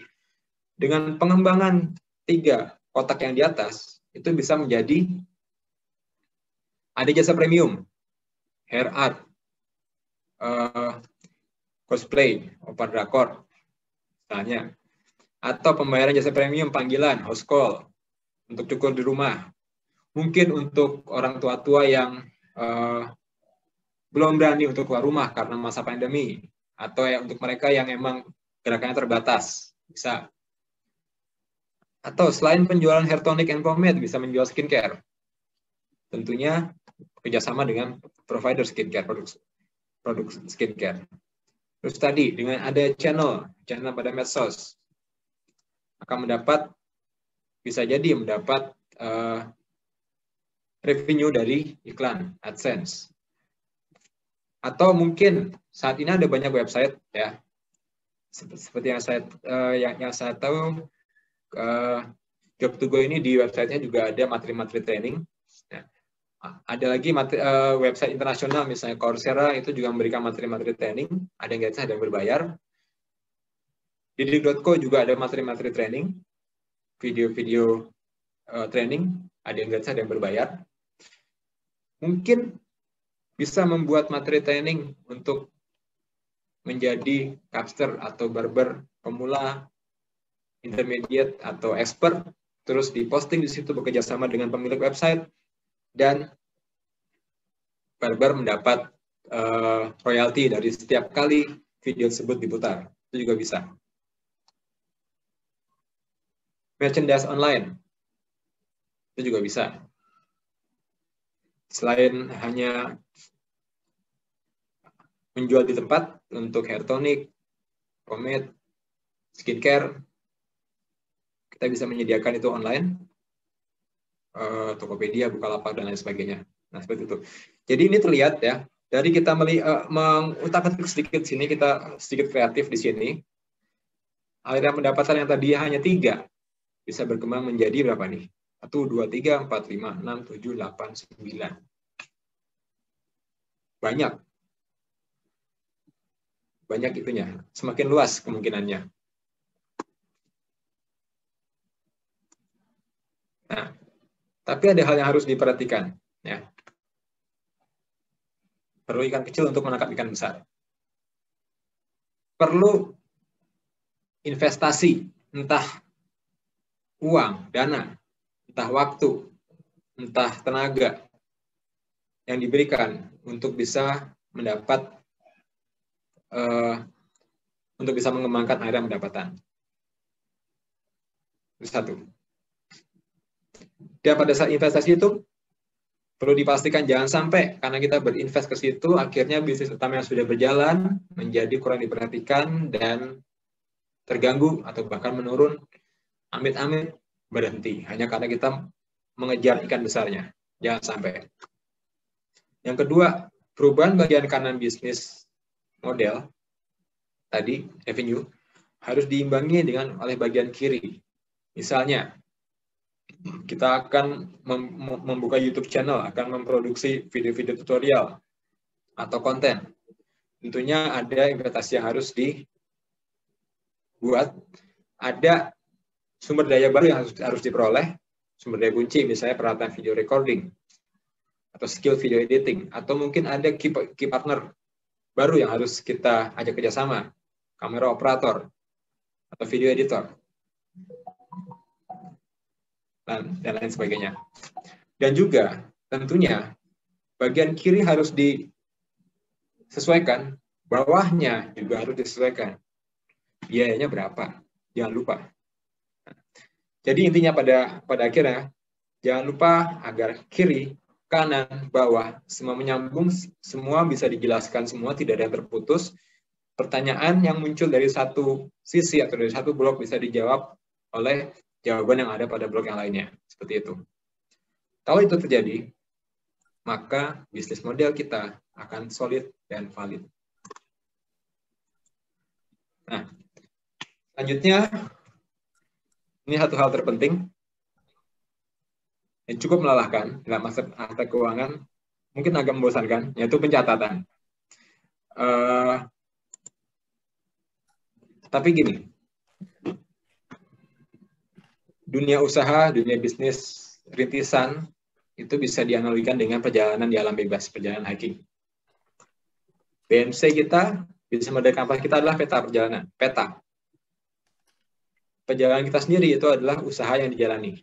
dengan pengembangan 3 kotak yang di atas, itu bisa menjadi ada jasa premium, hair art, cosplay, opa drakor, misalnya. Atau pembayaran jasa premium panggilan, house call, untuk cukur di rumah. Mungkin untuk orang tua-tua yang belum berani untuk keluar rumah karena masa pandemi. Atau untuk mereka yang emang gerakannya terbatas, bisa. Atau selain penjualan hair tonic and pomade, bisa menjual skincare. Tentunya kerjasama dengan provider skincare, produk skincare. Terus tadi, dengan ada channel pada medsos, akan bisa jadi mendapat revenue dari iklan, AdSense. Atau mungkin saat ini ada banyak website, ya, seperti yang saya tahu, Job2Go ini di websitenya juga ada materi-materi training, ya. Ada lagi website internasional, misalnya Coursera, itu juga memberikan materi-materi training, ada yang gratis, ada yang berbayar. Didik.co juga ada materi-materi training, video-video training, ada yang gratis, ada yang berbayar. Mungkin bisa membuat materi training untuk menjadi capster atau barber pemula, intermediate, atau expert, terus diposting di situ bekerja sama dengan pemilik website, dan barber mendapat royalti dari setiap kali video tersebut diputar. Itu juga bisa. Merchandise online, itu juga bisa. Selain hanya menjual di tempat untuk hair tonic, pomade, skincare, kita bisa menyediakan itu online, Tokopedia, Bukalapak, dan lain sebagainya. Nah, seperti itu. Jadi ini terlihat ya, dari kita mengutak-atik sedikit sini, kita sedikit kreatif di sini, aliran pendapatan yang tadi hanya 3, bisa berkembang menjadi berapa nih? 1, 2, 3, 4, 5, 6, 7, 8, 9. Banyak. Banyak itunya. Semakin luas kemungkinannya. Nah, tapi ada hal yang harus diperhatikan. Ya. Perlu ikan kecil untuk menangkap ikan besar. Perlu investasi, entah uang, dana, entah waktu, entah tenaga yang diberikan untuk bisa mendapat, untuk bisa mengembangkan aliran pendapatan. Itu satu. Dan pada saat investasi itu, perlu dipastikan jangan sampai karena kita berinvest ke situ, akhirnya bisnis utama yang sudah berjalan menjadi kurang diperhatikan dan terganggu atau bahkan menurun, amit-amit berhenti hanya karena kita mengejar ikan besarnya. Jangan sampai. Yang kedua, perubahan bagian kanan bisnis model tadi, revenue, harus diimbangi dengan oleh bagian kiri. Misalnya, kita akan membuka YouTube channel, akan memproduksi video-video tutorial atau konten. Tentunya ada investasi yang harus dibuat, ada sumber daya baru yang harus diperoleh, sumber daya kunci, misalnya peralatan video recording, atau skill video editing, atau mungkin ada key partner baru yang harus kita ajak kerjasama, kamera operator, atau video editor, dan lain sebagainya. Dan juga tentunya bagian kiri harus disesuaikan, bawahnya juga harus disesuaikan. Biayanya berapa? Jangan lupa. Jadi intinya pada akhirnya, jangan lupa agar kiri, kanan, bawah, semua menyambung, semua bisa dijelaskan, semua tidak ada yang terputus. Pertanyaan yang muncul dari satu sisi atau dari satu blok bisa dijawab oleh jawaban yang ada pada blok yang lainnya. Seperti itu. Kalau itu terjadi, maka bisnis model kita akan solid dan valid. Nah, selanjutnya, ini satu hal terpenting yang cukup melelahkan dalam aspek keuangan, mungkin agak membosankan, yaitu pencatatan. Tapi gini, dunia usaha, dunia bisnis rintisan, itu bisa dianalogikan dengan perjalanan di alam bebas, perjalanan hiking. BMC kita, bisnis model kampus kita adalah peta perjalanan, peta. Perjalanan kita sendiri itu adalah usaha yang dijalani.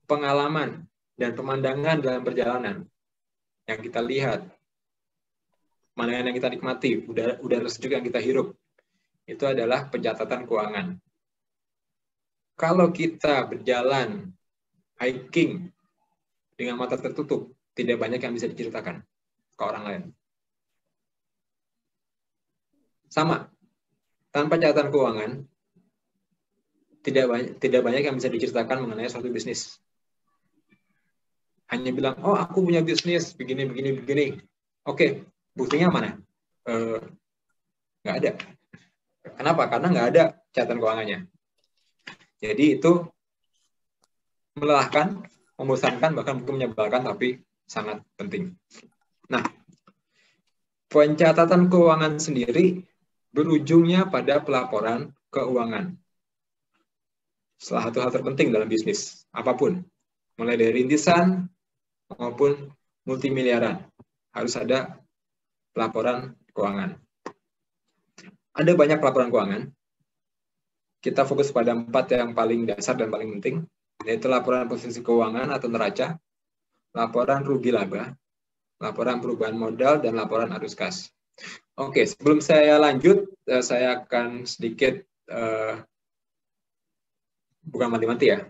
Pengalaman dan pemandangan dalam perjalanan yang kita lihat, pemandangan yang kita nikmati, udara sejuk yang kita hirup, itu adalah pencatatan keuangan. Kalau kita berjalan hiking dengan mata tertutup, tidak banyak yang bisa diceritakan ke orang lain. Sama, tanpa catatan keuangan, tidak banyak yang bisa diceritakan mengenai suatu bisnis. Hanya bilang, oh aku punya bisnis, begini. Oke, buktinya mana? Nggak ada. Kenapa? Karena nggak ada catatan keuangannya. Jadi itu melelahkan, membosankan, bahkan mungkin menyebalkan, tapi sangat penting. Nah, pencatatan keuangan sendiri berujungnya pada pelaporan keuangan. Salah satu hal terpenting dalam bisnis, apapun. Mulai dari rintisan maupun multimiliaran. Harus ada pelaporan keuangan. Ada banyak pelaporan keuangan. Kita fokus pada 4 yang paling dasar dan paling penting, yaitu laporan posisi keuangan atau neraca, laporan rugi laba, laporan perubahan modal, dan laporan arus kas. Oke, sebelum saya lanjut, saya akan sedikit, bukan mati-mati ya,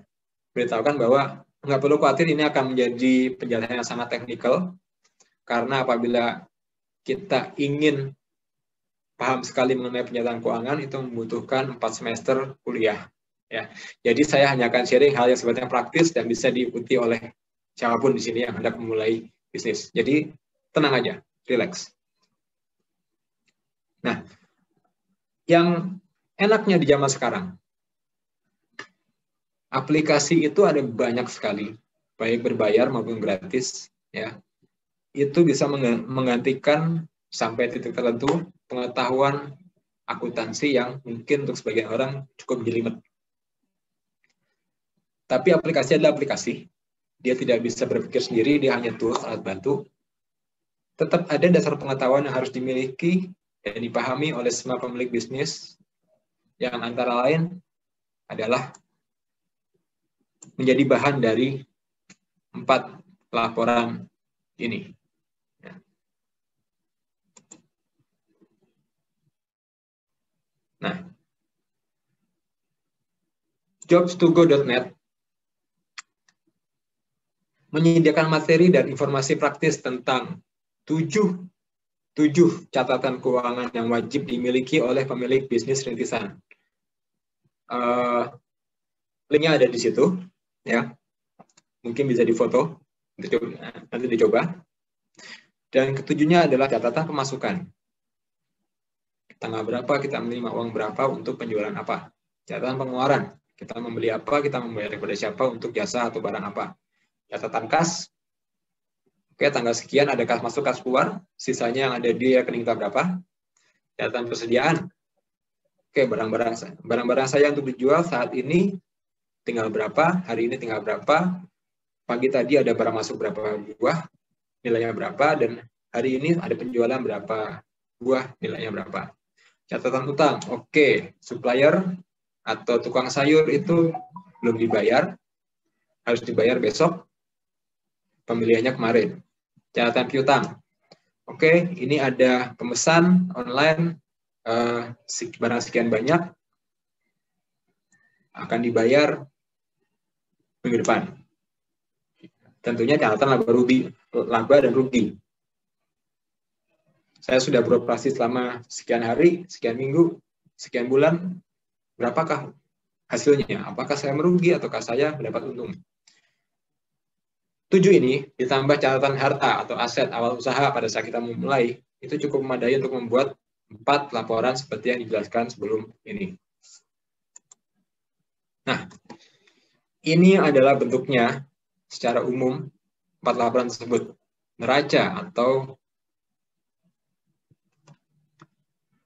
beritahukan bahwa nggak perlu khawatir ini akan menjadi penjelasan yang sangat teknikal, karena apabila kita ingin paham sekali mengenai penyertaan keuangan, itu membutuhkan 4 semester kuliah. Ya. Jadi saya hanya akan sharing hal yang sifatnya praktis dan bisa diikuti oleh siapapun di sini yang hendak memulai bisnis. Jadi tenang aja, relax. Nah, yang enaknya di zaman sekarang, aplikasi itu ada banyak sekali, baik berbayar maupun gratis. Ya, itu bisa menggantikan sampai titik tertentu pengetahuan akuntansi yang mungkin untuk sebagian orang cukup jelimet. Tapi aplikasi adalah aplikasi. Dia tidak bisa berpikir sendiri, dia hanya tools, alat bantu. Tetap ada dasar pengetahuan yang harus dimiliki dan dipahami oleh semua pemilik bisnis, yang antara lain adalah menjadi bahan dari 4 laporan ini. Nah, jobs2go.net menyediakan materi dan informasi praktis tentang 7 catatan keuangan yang wajib dimiliki oleh pemilik bisnis rintisan. Linknya ada di situ, ya. Mungkin bisa difoto, nanti dicoba. Dan ketujuhnya adalah catatan pemasukan. Tanggal berapa kita menerima uang berapa untuk penjualan apa. Catatan pengeluaran, kita membeli apa, kita membayar kepada siapa untuk jasa atau barang apa. Catatan kas, oke, tanggal sekian ada kas masuk, kas keluar, sisanya yang ada di rekening kita berapa. Catatan persediaan, oke, barang-barang saya untuk dijual saat ini tinggal berapa, hari ini tinggal berapa, pagi tadi ada barang masuk berapa buah, nilainya berapa, dan hari ini ada penjualan berapa buah, nilainya berapa. Catatan utang, oke, supplier atau tukang sayur itu belum dibayar, harus dibayar besok, pembeliannya kemarin. Catatan piutang, oke, ini ada pemesan online, barang sekian banyak, akan dibayar minggu depan. Tentunya catatan laba dan rugi. Saya sudah beroperasi selama sekian hari, sekian minggu, sekian bulan, berapakah hasilnya? Apakah saya merugi ataukah saya mendapat untung? 7 ini ditambah catatan harta atau aset awal usaha pada saat kita memulai, itu cukup memadai untuk membuat 4 laporan seperti yang dijelaskan sebelum ini. Nah, ini adalah bentuknya secara umum 4 laporan tersebut. Neraca atau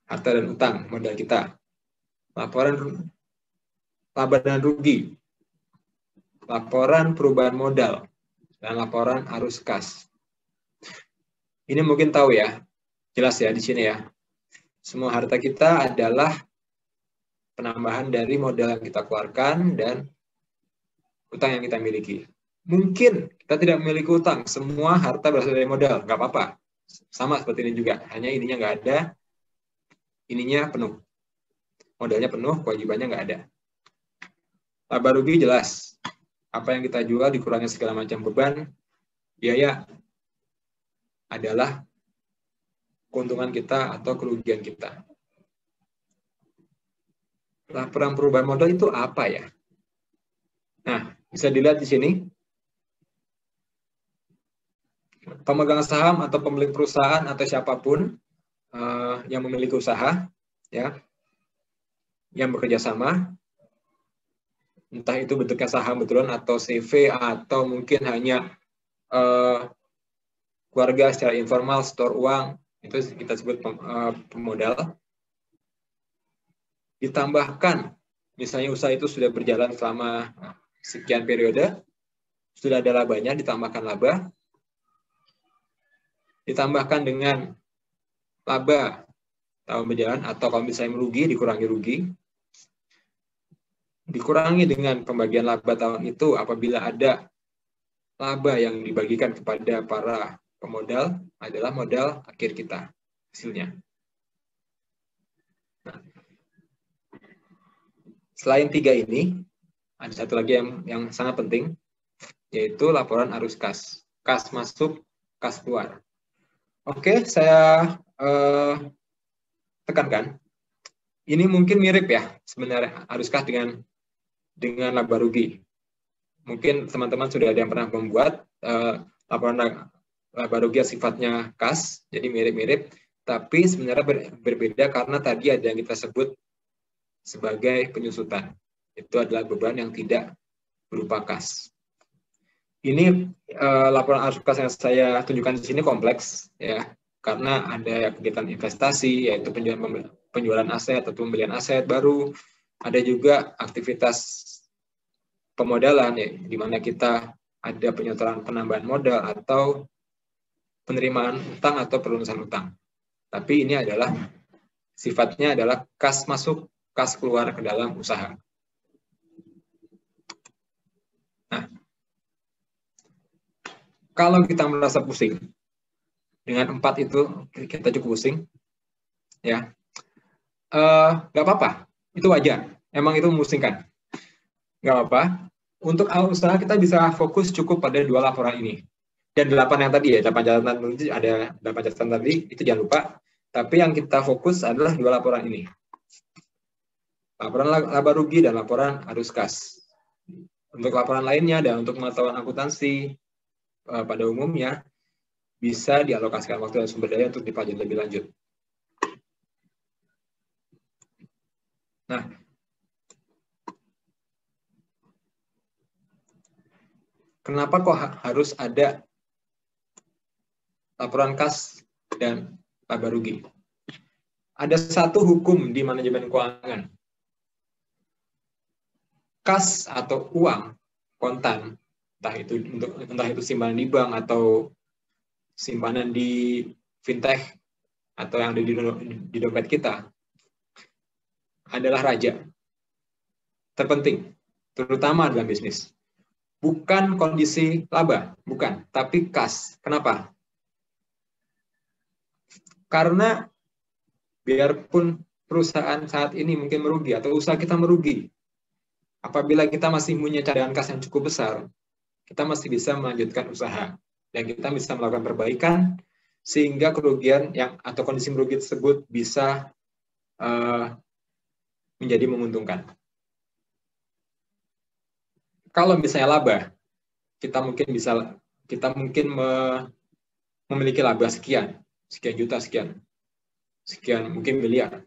harta dan utang modal kita, laporan laba dan rugi, laporan perubahan modal, dan laporan arus kas. Ini mungkin tahu ya, jelas ya di sini ya. Semua harta kita adalah penambahan dari modal yang kita keluarkan dan utang yang kita miliki. Mungkin kita tidak memiliki utang, semua harta berasal dari modal, nggak apa-apa. Sama seperti ini juga, hanya ininya nggak ada, ininya penuh. Modalnya penuh, kewajibannya nggak ada. Laba rugi jelas. Apa yang kita jual dikurangi segala macam beban, biaya adalah keuntungan kita atau kerugian kita. Laporan perubahan modal itu apa ya? Nah, bisa dilihat di sini. Pemegang saham atau pemilik perusahaan atau siapapun yang memiliki usaha, ya, yang bekerja sama, entah itu bentuknya saham betulan atau CV atau mungkin hanya keluarga secara informal, store uang, itu kita sebut pemodal. Ditambahkan, misalnya usaha itu sudah berjalan selama sekian periode, sudah ada labanya, ditambahkan laba, ditambahkan dengan laba tahun berjalan, atau kalau misalnya merugi, dikurangi rugi, dikurangi dengan pembagian laba tahun itu apabila ada laba yang dibagikan kepada para pemodal, adalah modal akhir kita, hasilnya. Nah, selain 3 ini, ada satu lagi yang sangat penting, yaitu laporan arus kas. Kas masuk, kas keluar. Oke, saya tekankan. Ini mungkin mirip ya, sebenarnya arus kas dengan laba rugi. Mungkin teman-teman sudah ada yang pernah membuat laporan laba rugi yang sifatnya kas, jadi mirip-mirip, tapi sebenarnya berbeda karena tadi ada yang kita sebut sebagai penyusutan. Itu adalah beban yang tidak berupa kas. Ini laporan arus kas yang saya tunjukkan di sini kompleks, ya, karena ada kegiatan investasi, yaitu penjualan aset atau pembelian aset baru. Ada juga aktivitas pemodalan, ya, di mana kita ada penyetoran penambahan modal atau penerimaan utang atau pelunasan utang. Tapi ini adalah sifatnya adalah kas masuk, kas keluar ke dalam usaha. Nah, kalau kita merasa pusing dengan 4 itu, kita cukup pusing, ya, nggak apa-apa, itu wajar. Emang itu memusingkan, nggak apa-apa. Untuk awal usaha kita bisa fokus cukup pada 2 laporan ini. Dan 8 yang tadi ya, 8 catatan itu ada 8 catatan tadi, itu jangan lupa. Tapi yang kita fokus adalah 2 laporan ini. Laporan laba rugi dan laporan arus kas. Untuk laporan lainnya dan untuk pengetahuan akuntansi pada umumnya, bisa dialokasikan waktu dan sumber daya untuk dipelajari lebih lanjut. Nah, kenapa kok harus ada laporan kas dan laba rugi? Ada satu hukum di manajemen keuangan. Kas atau uang kontan, entah itu simpanan di bank atau simpanan di fintech atau yang ada di dompet kita, adalah raja terpenting, terutama dalam bisnis. Bukan kondisi laba, bukan, tapi kas. Kenapa? Karena biarpun perusahaan saat ini mungkin merugi atau usaha kita merugi, apabila kita masih punya cadangan kas yang cukup besar, kita masih bisa melanjutkan usaha dan kita bisa melakukan perbaikan sehingga kerugian atau kondisi merugi tersebut bisa menjadi menguntungkan. Kalau misalnya laba, kita mungkin memiliki laba sekian juta, sekian mungkin miliar,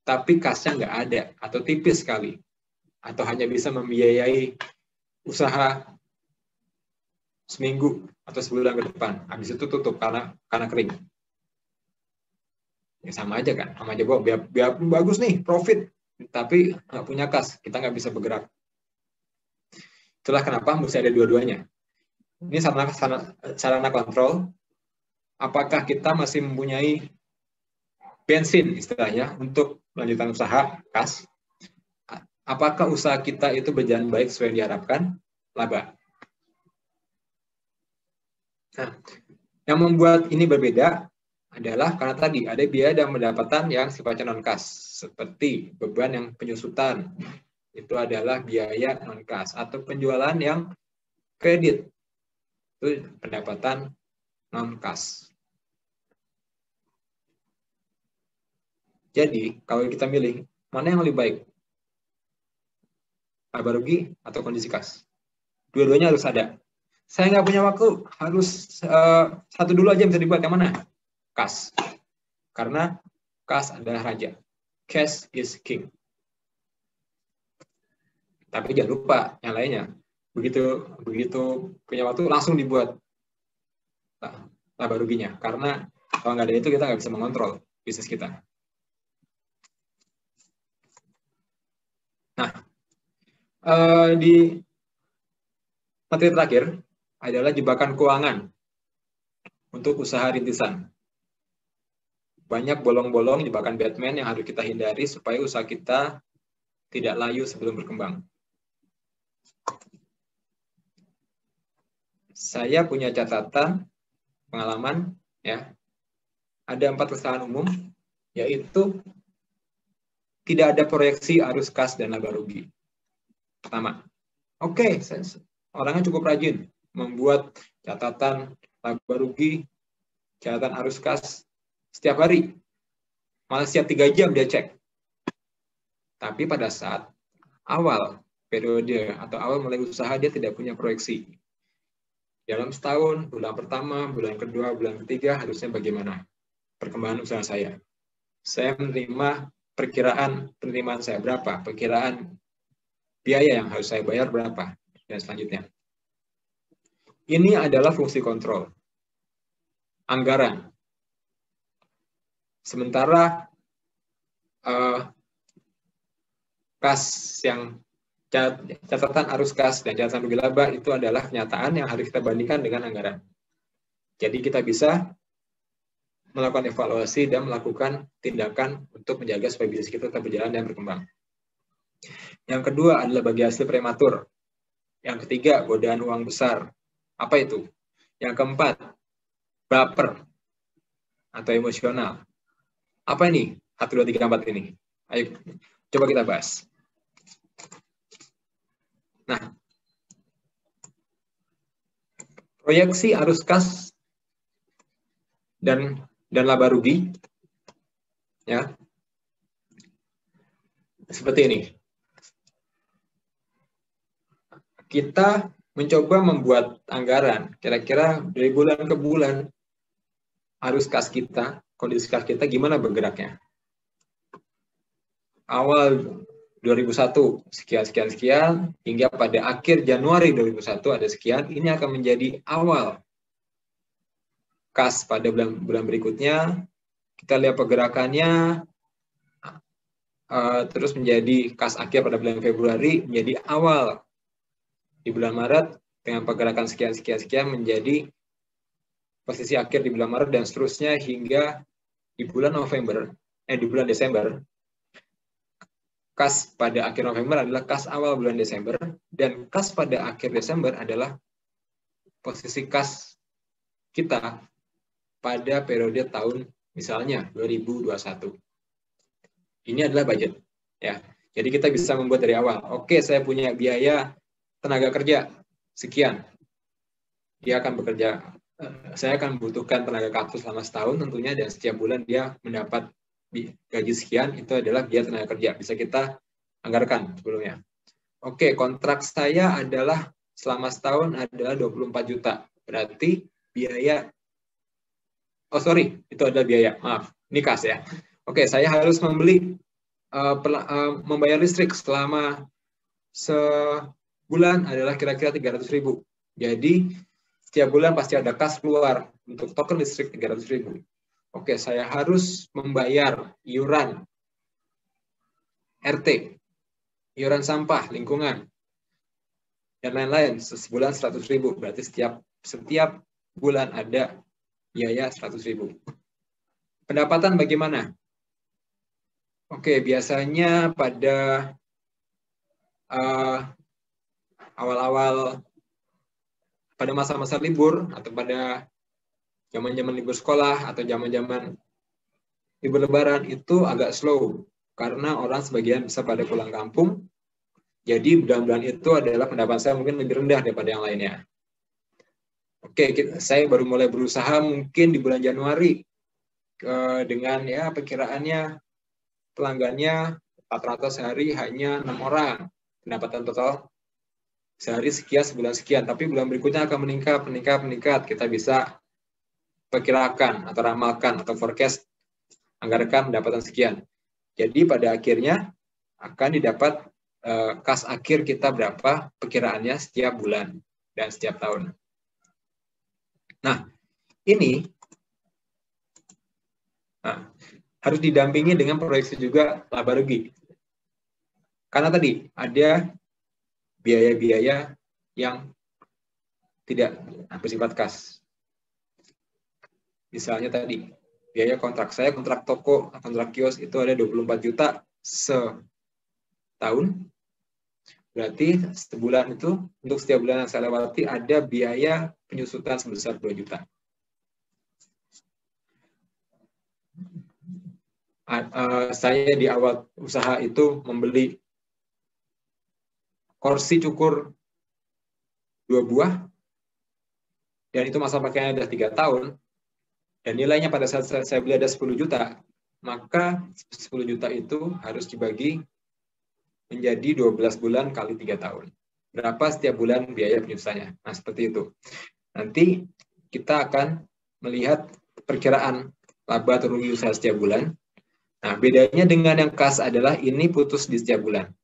tapi kasnya nggak ada atau tipis sekali, atau hanya bisa membiayai usaha seminggu atau sebulan ke depan, habis itu tutup karena kering. Ya sama aja kan, sama aja biar bagus nih profit, tapi nggak punya kas, kita nggak bisa bergerak. Itulah kenapa mesti ada dua-duanya. Ini sarana kontrol. Apakah kita masih mempunyai bensin istilahnya untuk melanjutkan usaha kas? Apakah usaha kita itu berjalan baik sesuai yang diharapkan? Laba. Nah, yang membuat ini berbeda adalah karena tadi ada biaya dan pendapatan yang sifatnya non-kas, seperti beban yang penyusutan, itu adalah biaya non-kas, atau penjualan yang kredit, itu pendapatan non-kas. Jadi, kalau kita milih, mana yang lebih baik? Laba rugi atau kondisi kas? Dua-duanya harus ada. Saya nggak punya waktu, harus satu dulu aja bisa dibuat. Yang mana? Kas. Karena kas adalah raja. Cash is king. Tapi jangan lupa yang lainnya. Begitu punya waktu langsung dibuat laba ruginya. Karena kalau nggak ada itu kita nggak bisa mengontrol bisnis kita. Nah, di materi terakhir adalah jebakan keuangan untuk usaha rintisan. Banyak bolong-bolong jebakan Batman yang harus kita hindari supaya usaha kita tidak layu sebelum berkembang. Saya punya catatan pengalaman, ya. Ada 4 kesalahan umum, yaitu tidak ada proyeksi arus kas dan laba rugi. Pertama, oke, orangnya cukup rajin membuat catatan laba rugi, catatan arus kas setiap hari. Malah setiap 3 jam dia cek. Tapi pada saat awal periode atau awal mulai usaha dia tidak punya proyeksi. Dalam setahun, bulan pertama, bulan kedua, bulan ketiga harusnya bagaimana perkembangan usaha saya. Saya menerima perkiraan penerimaan saya berapa, perkiraan biaya yang harus saya bayar berapa, dan selanjutnya. Ini adalah fungsi kontrol. Anggaran. Sementara kas yang catatan arus kas dan catatan rugi laba itu adalah kenyataan yang harus kita bandingkan dengan anggaran. Jadi kita bisa melakukan evaluasi dan melakukan tindakan untuk menjaga supaya bisnis kita tetap berjalan dan berkembang. Yang kedua adalah bagi hasil prematur. Yang ketiga, godaan uang besar. Apa itu? Yang keempat, baper atau emosional. Apa ini? 1, 2, 3, 4 ini. Ayo, coba kita bahas. Nah, proyeksi arus kas dan laba rugi, ya, seperti ini. Kita mencoba membuat anggaran, kira-kira dari bulan ke bulan, arus kas kita, kondisi kas kita gimana bergeraknya. Awal 2001 sekian, hingga pada akhir Januari 2001 ada sekian, ini akan menjadi awal kas pada bulan berikutnya. Kita lihat pergerakannya, terus menjadi kas akhir pada bulan Februari, menjadi awal di bulan Maret, dengan pergerakan sekian menjadi posisi akhir di bulan Maret, dan seterusnya hingga di bulan Desember. Kas pada akhir November adalah kas awal bulan Desember, dan kas pada akhir Desember adalah posisi kas kita pada periode tahun misalnya 2021. Ini adalah budget, ya. Jadi kita bisa membuat dari awal. Oke, saya punya biaya tenaga kerja sekian. Dia akan bekerja, saya akan membutuhkan tenaga kartu selama setahun tentunya, dan setiap bulan dia mendapat gaji sekian, itu adalah biaya tenaga kerja. Bisa kita anggarkan sebelumnya. Oke, kontrak saya adalah selama setahun adalah 24 juta. Berarti biaya, itu adalah biaya, maaf, ini kas ya. Oke, saya harus membayar listrik selama sebulan adalah kira-kira 300.000. Jadi setiap bulan pasti ada kas keluar untuk token listrik 300.000. Oke, saya harus membayar iuran RT, iuran sampah, lingkungan, dan lain-lain sebulan 100.000. Berarti setiap bulan ada biaya 100.000. Pendapatan bagaimana? Oke, biasanya pada awal-awal pada masa-masa libur atau pada zaman-zaman libur sekolah atau zaman-zaman libur lebaran itu agak slow karena orang sebagian bisa pada pulang kampung. Jadi bulan-bulan itu adalah pendapatan saya mungkin lebih rendah daripada yang lainnya. Oke, saya baru mulai berusaha mungkin di bulan Januari dengan ya perkiraannya pelanggannya rata-rata sehari hanya 6 orang. Pendapatan total sehari sekian, sebulan sekian. Tapi bulan berikutnya akan meningkat. Kita bisa perkirakan atau ramalkan atau forecast, anggarkan pendapatan sekian. Jadi pada akhirnya akan didapat kas akhir kita berapa perkiraannya setiap bulan dan setiap tahun. Nah, ini harus didampingi dengan proyeksi juga laba rugi. Karena tadi ada biaya-biaya yang tidak bersifat kas. Misalnya tadi, biaya kontrak saya, kontrak toko, kontrak kios itu ada 24 juta setahun. Berarti sebulan itu, untuk setiap bulan yang saya lewati, ada biaya penyusutan sebesar 2 juta. Saya di awal usaha itu membeli kursi cukur 2 buah, dan itu masa pakaiannya ada 3 tahun, dan nilainya pada saat saya beli ada 10 juta, maka 10 juta itu harus dibagi menjadi 12 bulan kali 3 tahun. Berapa setiap bulan biaya penyusutannya? Nah, seperti itu. Nanti kita akan melihat perkiraan laba atau rugi usaha setiap bulan. Nah, bedanya dengan yang kas adalah ini putus di setiap bulan.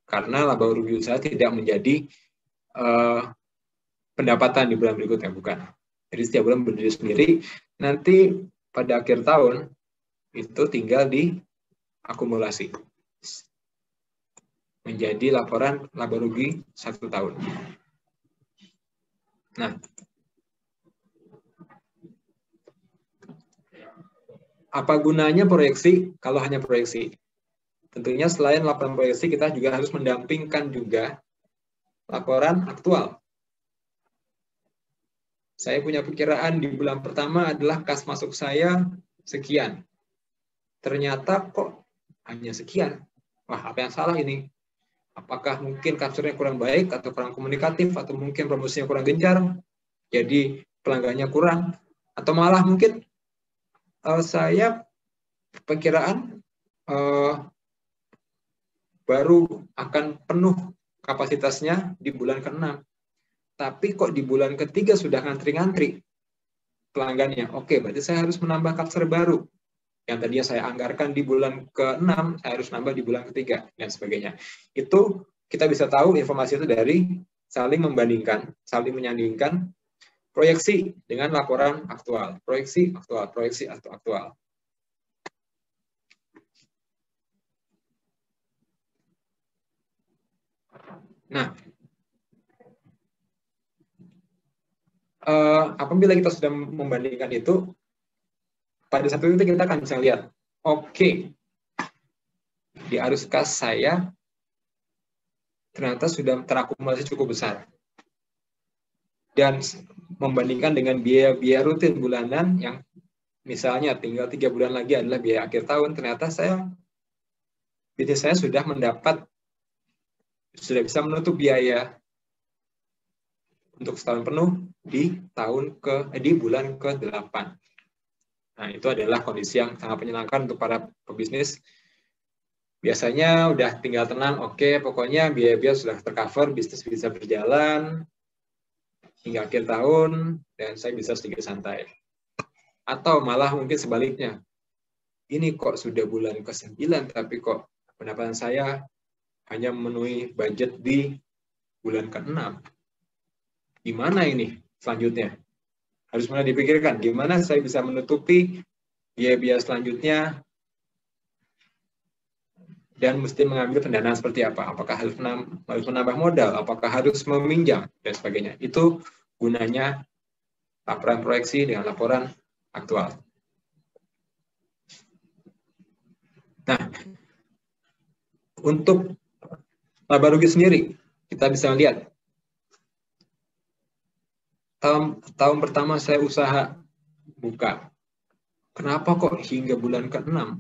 Karena laba rugi usaha tidak menjadi pendapatan di bulan berikutnya, bukan. Jadi setiap bulan berdiri sendiri. Nanti pada akhir tahun, itu tinggal diakumulasi menjadi laporan laba rugi 1 tahun. Nah, apa gunanya proyeksi kalau hanya proyeksi? Tentunya selain laporan proyeksi, kita juga harus mendampingkan juga laporan aktual. Saya punya perkiraan di bulan pertama adalah kas masuk saya sekian. Ternyata kok hanya sekian. Wah, apa yang salah ini? Apakah mungkin capture-nya kurang baik, atau kurang komunikatif, atau mungkin promosinya kurang gencar, jadi pelanggannya kurang, atau malah mungkin saya perkiraan baru akan penuh kapasitasnya di bulan ke-6. Tapi kok di bulan ketiga sudah ngantri-ngantri pelanggannya. Oke, berarti saya harus menambah capture baru. Yang tadinya saya anggarkan di bulan ke-6, saya harus nambah di bulan ketiga, dan sebagainya. Itu kita bisa tahu informasi itu dari saling membandingkan, saling menyandingkan proyeksi dengan laporan aktual. Proyeksi aktual, proyeksi aktual. Nah, apabila kita sudah membandingkan itu, pada satu titik kita akan bisa lihat, oke, di arus kas saya ternyata sudah terakumulasi cukup besar. Dan membandingkan dengan biaya-biaya rutin bulanan yang misalnya tinggal 3 bulan lagi adalah biaya akhir tahun, ternyata bisnis saya sudah bisa menutup biaya untuk setahun penuh di bulan ke-8. Nah, itu adalah kondisi yang sangat menyenangkan untuk para pebisnis. Biasanya udah tinggal tenang, oke, pokoknya biaya-biaya sudah tercover, bisnis bisa berjalan hingga akhir tahun, dan saya bisa sedikit santai. Atau malah mungkin sebaliknya, ini kok sudah bulan ke-9, tapi kok pendapatan saya hanya memenuhi budget di bulan ke-6. Gimana ini selanjutnya? Harus mulai dipikirkan, gimana saya bisa menutupi biaya-biaya selanjutnya, dan mesti mengambil pendanaan seperti apa. Apakah harus menambah modal, apakah harus meminjam, dan sebagainya. Itu gunanya laporan proyeksi dengan laporan aktual. Nah, untuk laba rugi sendiri, kita bisa lihat tahun pertama saya usaha buka. Kenapa kok hingga bulan ke-6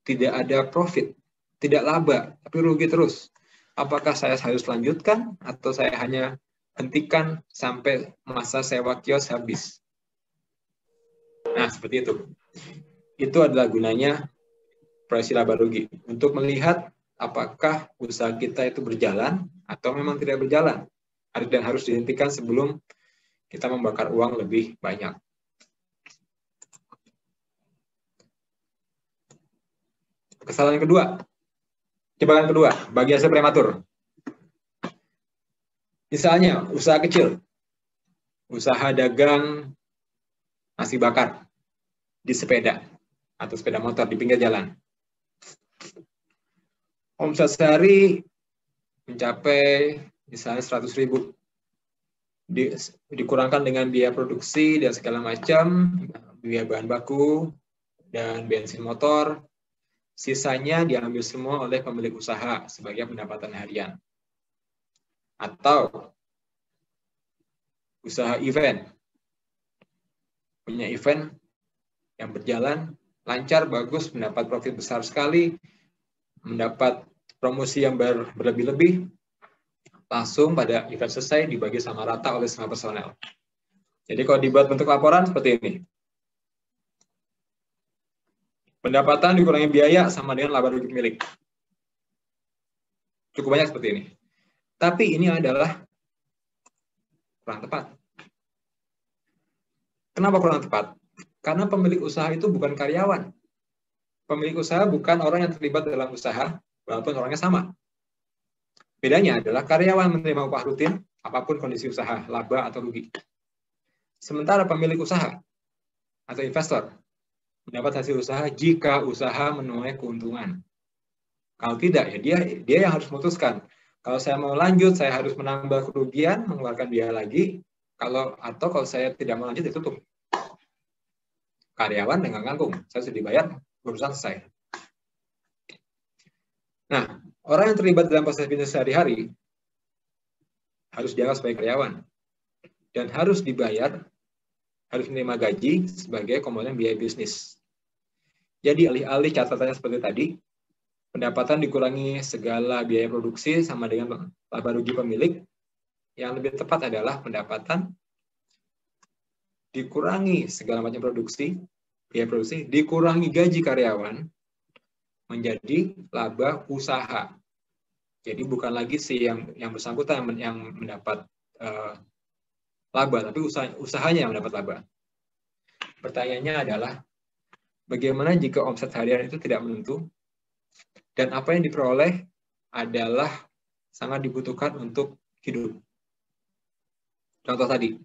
tidak ada profit, tidak laba, tapi rugi terus? Apakah saya harus lanjutkan atau saya hanya hentikan sampai masa sewa kios habis? Nah, seperti itu. Itu adalah gunanya proyeksi laba rugi, untuk melihat apakah usaha kita itu berjalan atau memang tidak berjalan, dan harus dihentikan sebelum kita membakar uang lebih banyak. Kesalahan kedua, Jebakan kedua, bagi hasil prematur. Misalnya, usaha kecil, usaha dagang nasi bakar di sepeda atau sepeda motor di pinggir jalan. Omset sehari mencapai misalnya 100.000. Dikurangkan dengan biaya produksi dan segala macam, biaya bahan baku dan bensin motor, sisanya diambil semua oleh pemilik usaha sebagai pendapatan harian. Atau usaha event, punya event yang berjalan lancar, bagus, mendapat profit besar sekali, mendapat promosi yang berlebih-lebih, langsung pada event selesai dibagi sama rata oleh semua personel. Jadi kalau dibuat bentuk laporan seperti ini. Pendapatan dikurangi biaya sama dengan laba rugi pemilik. Cukup banyak seperti ini. Tapi ini adalah kurang tepat. Kenapa kurang tepat? Karena pemilik usaha itu bukan karyawan. Pemilik usaha bukan orang yang terlibat dalam usaha, walaupun orangnya sama. Bedanya adalah karyawan menerima upah rutin, apapun kondisi usaha, laba atau rugi. Sementara pemilik usaha atau investor mendapat hasil usaha jika usaha menuai keuntungan. Kalau tidak, ya dia yang harus memutuskan. Kalau saya mau lanjut, saya harus menambah kerugian, mengeluarkan biaya lagi. Atau kalau saya tidak mau lanjut, ya tutup. Karyawan dengan nganggung, saya sudah dibayar, urusan selesai. Nah, orang yang terlibat dalam proses bisnis sehari-hari harus dianggap sebagai karyawan dan harus dibayar, harus menerima gaji sebagai komponen biaya bisnis. Jadi alih-alih catatannya seperti tadi, pendapatan dikurangi segala biaya produksi sama dengan laba rugi pemilik, yang lebih tepat adalah pendapatan dikurangi segala macam biaya produksi, dikurangi gaji karyawan, menjadi laba usaha. Jadi bukan lagi yang bersangkutan yang mendapat laba, tapi usahanya yang mendapat laba. Pertanyaannya adalah, bagaimana jika omset harian itu tidak menentu, dan apa yang diperoleh adalah sangat dibutuhkan untuk hidup. Contoh tadi,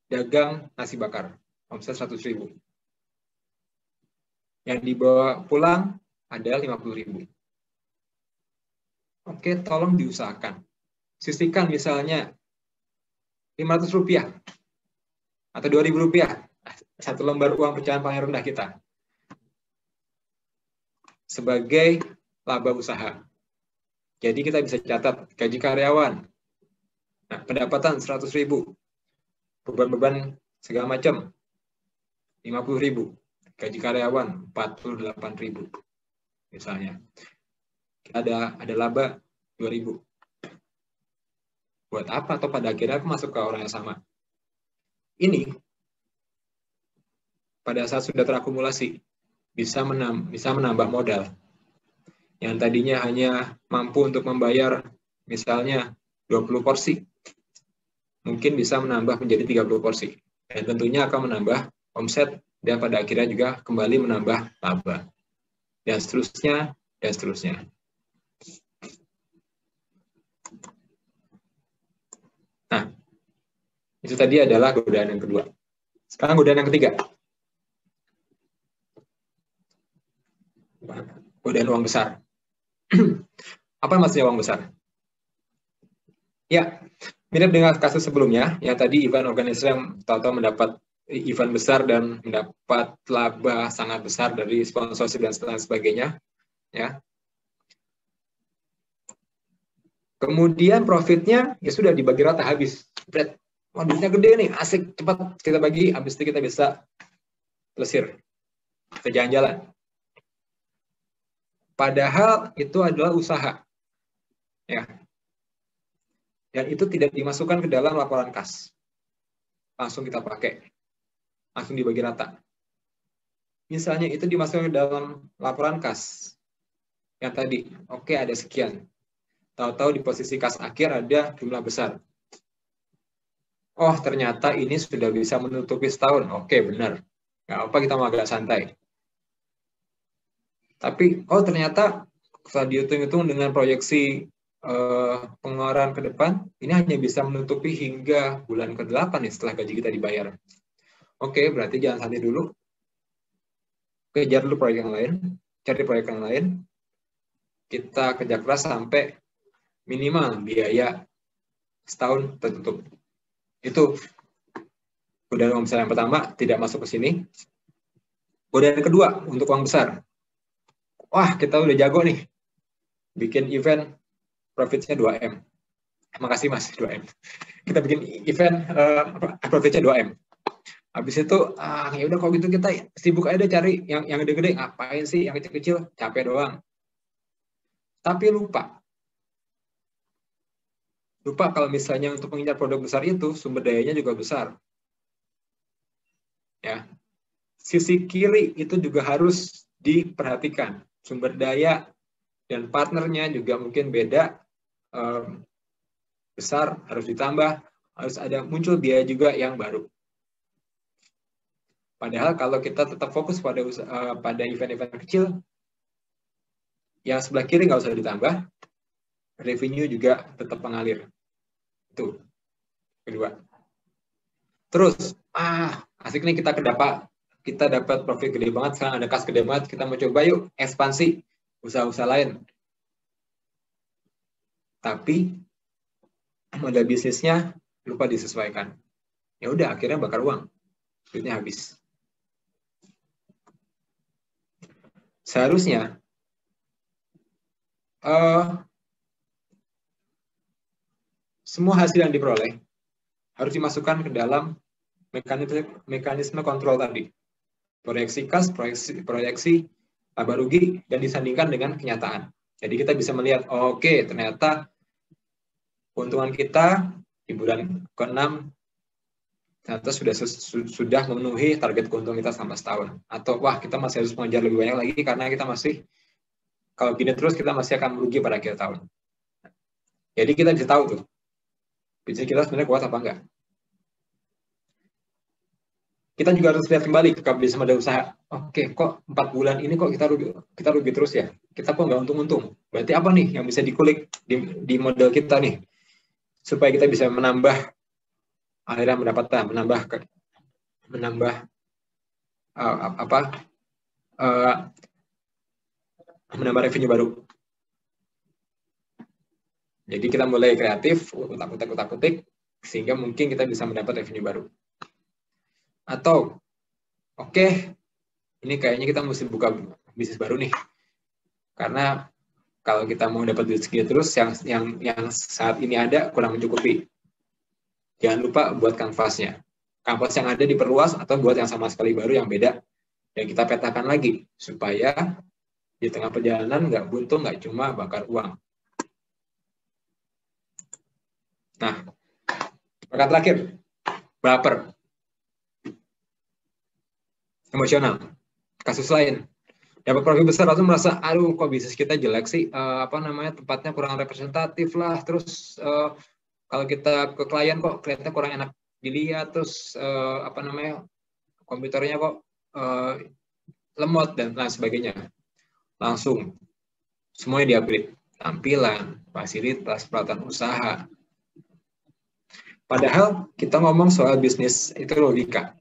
dagang nasi bakar, omset 100.000. Yang dibawa pulang ada 50.000. Oke, tolong diusahakan. Sisihkan misalnya 500 rupiah atau 2.000 rupiah, satu lembar uang pecahan paling rendah kita, sebagai laba usaha. Jadi kita bisa catat gaji karyawan, nah, pendapatan 100.000, beban-beban segala macam 50.000, gaji karyawan 48.000 misalnya. Ada laba 2.000. Buat apa? Atau pada akhirnya aku masuk ke orang yang sama. Ini pada saat sudah terakumulasi bisa menambah modal yang tadinya hanya mampu untuk membayar misalnya 20 porsi, mungkin bisa menambah menjadi 30 porsi. Dan tentunya akan menambah omset dan pada akhirnya juga kembali menambah laba. Dan seterusnya, dan seterusnya. Nah, itu tadi adalah godaan yang kedua. Sekarang godaan yang ketiga. Godaan uang besar. Apa maksudnya uang besar? Ya, mirip dengan kasus sebelumnya, yang tadi event organizer yang tahu-tahu mendapat event besar dan mendapat laba sangat besar dari sponsorship dan lain sebagainya. Ya. Kemudian profitnya ya sudah dibagi rata habis. Wah, duitnya gede nih, asik, cepat kita bagi, habis itu kita bisa plesir, kita jalan-jalan. Padahal itu adalah usaha. Ya. Dan itu tidak dimasukkan ke dalam laporan kas. Langsung kita pakai. Langsung dibagi rata. Misalnya itu dimasukkan ke dalam laporan kas. Yang tadi, oke, ada sekian. Tahu-tahu di posisi kas akhir ada jumlah besar. Oh, ternyata ini sudah bisa menutupi setahun. Oke, benar. Nggak apa, kita mau agak santai. Tapi, oh ternyata setelah dihitung-hitung dengan proyeksi pengeluaran ke depan, ini hanya bisa menutupi hingga bulan ke-8 nih setelah gaji kita dibayar. Oke, berarti jangan santai dulu. Kejar dulu proyek yang lain, cari proyek yang lain. Kita kerja keras sampai minimal biaya setahun tertutup. Itu godaan uang besar yang pertama, tidak masuk ke sini. Godaan kedua, untuk uang besar. Wah, kita udah jago nih. Bikin event profitnya 2M. Makasih Mas, 2M. Kita bikin event profitnya 2M. Habis itu, ya udah kalau gitu kita sibuk aja cari yang gede-gede. Ngapain sih yang kecil-kecil? Capek doang. Tapi lupa kalau misalnya untuk mengincar produk besar itu, sumber dayanya juga besar. Ya. Sisi kiri itu juga harus diperhatikan. Sumber daya dan partnernya juga mungkin beda. Besar, harus ditambah, harus ada muncul biaya juga yang baru. Padahal kalau kita tetap fokus pada event-event kecil, yang sebelah kiri nggak usah ditambah, revenue juga tetap mengalir. Itu kedua. Terus, asik nih kita dapat profit gede banget, sekarang ada kas gede banget, kita mau coba yuk ekspansi usaha-usaha lain. Tapi modal bisnisnya lupa disesuaikan. Ya udah, akhirnya bakar uang, duitnya habis. Seharusnya semua hasil yang diperoleh harus dimasukkan ke dalam mekanisme kontrol tadi. Proyeksi kas, proyeksi laba rugi, dan disandingkan dengan kenyataan. Jadi kita bisa melihat, oke, ternyata keuntungan kita di bulan ke-6 ternyata sudah memenuhi target keuntungan kita selama setahun. Atau, wah, kita masih harus mengejar lebih banyak lagi karena kita masih, kalau gini terus kita masih akan merugi pada akhir tahun. Jadi kita bisa tahu tuh, bisnis kita sebenarnya kuat apa enggak. Kita juga harus lihat kembali ke bisnis model usaha. Oke, kok 4 bulan ini kok kita rugi terus ya? Kita kok nggak untung-untung? Berarti apa nih yang bisa dikulik di model kita nih? Supaya kita bisa menambah aliran pendapatan, menambah revenue baru. Jadi kita mulai kreatif, utak-utik, sehingga mungkin kita bisa mendapat revenue baru. Atau, oke, ini kayaknya kita mesti buka bisnis baru nih. Karena kalau kita mau dapat duit segitu terus, yang saat ini ada kurang mencukupi. Jangan lupa buat kanvasnya. Kanvas yang ada diperluas atau buat yang sama sekali baru yang beda. Dan kita petakan lagi, supaya di tengah perjalanan nggak buntu, nggak cuma bakar uang. Nah, perkara terakhir, baper. Emosional. Kasus lain, dapat profit besar lalu merasa, aduh kok bisnis kita jelek sih, tempatnya kurang representatif lah, terus kalau kita ke klien kok kelihatannya kurang enak dilihat, terus komputernya kok lemot dan lain sebagainya. Langsung semuanya di-upgrade, tampilan, fasilitas, peralatan usaha. Padahal kita ngomong soal bisnis itu logika.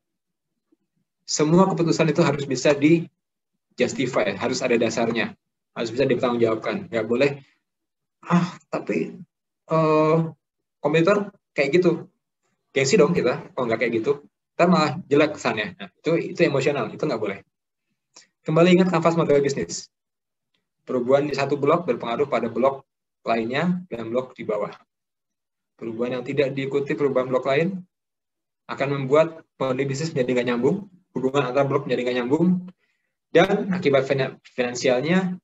Semua keputusan itu harus bisa di-justify, harus ada dasarnya, harus bisa dipertanggungjawabkan. Nggak boleh, tapi komputer kayak gitu. Gengsi dong kita, kalau nggak kayak gitu. Kita malah jelek kesannya. Nah, itu emosional, itu nggak boleh. Kembali ingat kanvas model bisnis. Perubahan di satu blok berpengaruh pada blok lainnya dan blok di bawah. Perubahan yang tidak diikuti perubahan blok lain akan membuat model bisnis menjadi nggak nyambung, hubungan antar blok menjadi nggak nyambung, dan akibat finansialnya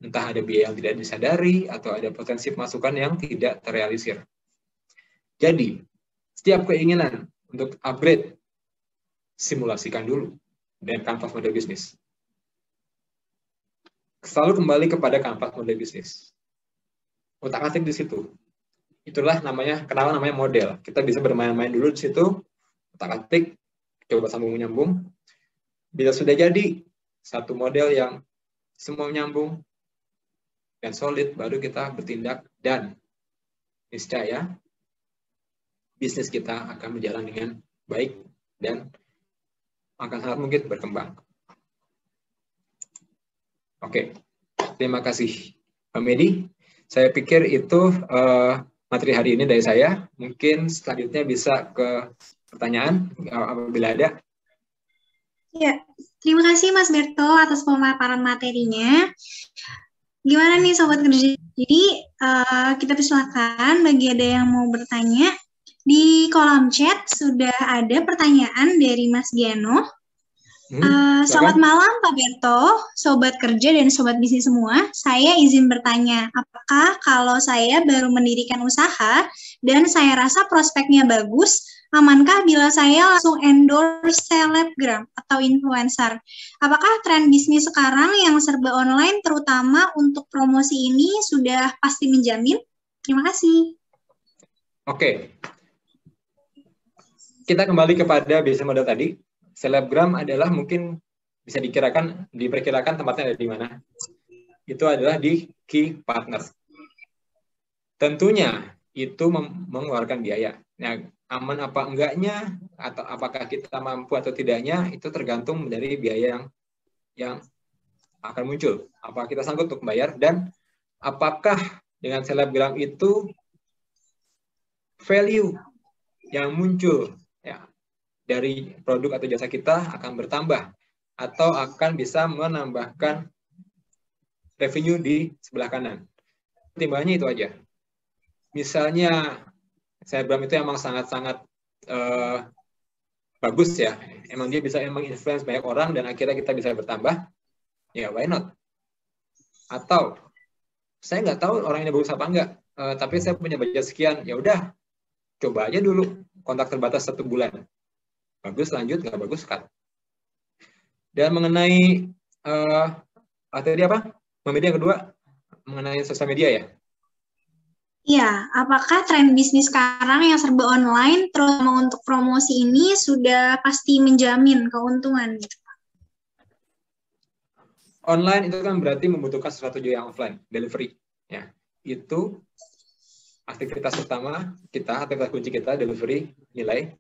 entah ada biaya yang tidak disadari atau ada potensi pemasukan yang tidak terrealisir. Jadi, setiap keinginan untuk upgrade, simulasikan dulu dengan kanvas model bisnis. Selalu kembali kepada kanvas model bisnis. Utak-atik di situ. Itulah kenapa namanya model. Kita bisa bermain-main dulu di situ, utak-atik, coba sambung menyambung. Bila sudah jadi satu model yang semua nyambung dan solid, baru kita bertindak dan niscaya bisnis kita akan berjalan dengan baik dan akan sangat mungkin berkembang. Oke, terima kasih Pak Medi. Saya pikir itu materi hari ini dari saya. Mungkin selanjutnya bisa ke pertanyaan apabila ada. Ya, terima kasih Mas Berto atas pemaparan materinya. Gimana nih Sobat Kerja? Jadi kita persilakan bagi ada yang mau bertanya. Di kolom chat sudah ada pertanyaan dari Mas Giano. Selamat malam Pak Berto, Sobat Kerja dan Sobat Bisnis semua. Saya izin bertanya, apakah kalau saya baru mendirikan usaha dan saya rasa prospeknya bagus, amankah bila saya langsung endorse selebgram atau influencer? Apakah tren bisnis sekarang yang serba online terutama untuk promosi ini sudah pasti menjamin? Terima kasih. Oke. Kita kembali kepada bisnis model tadi. Selebgram adalah mungkin bisa diperkirakan tempatnya ada di mana. Itu adalah di key partner. Tentunya itu mengeluarkan biaya. Nah, aman apa enggaknya, atau apakah kita mampu atau tidaknya, itu tergantung dari biaya yang akan muncul. Apakah kita sanggup untuk membayar, dan apakah dengan selebgram itu value yang muncul ya dari produk atau jasa kita akan bertambah atau akan bisa menambahkan revenue di sebelah kanan. Timbangannya itu aja. Misalnya selebgram itu emang sangat-sangat bagus ya, emang dia bisa influence banyak orang dan akhirnya kita bisa bertambah, ya why not? Atau saya nggak tahu orang ini bagus apa enggak, tapi saya punya budget sekian, ya udah coba aja dulu kontak terbatas 1 bulan. Bagus lanjut, nggak bagus cut. Dan mengenai tadi apa? Media kedua mengenai sosial media ya. Iya, apakah tren bisnis sekarang yang serba online, terutama untuk promosi ini, sudah pasti menjamin keuntungan? Online itu kan berarti membutuhkan sesuatu yang offline, delivery. Ya, itu aktivitas pertama kita, aktivitas kunci kita, delivery, nilai.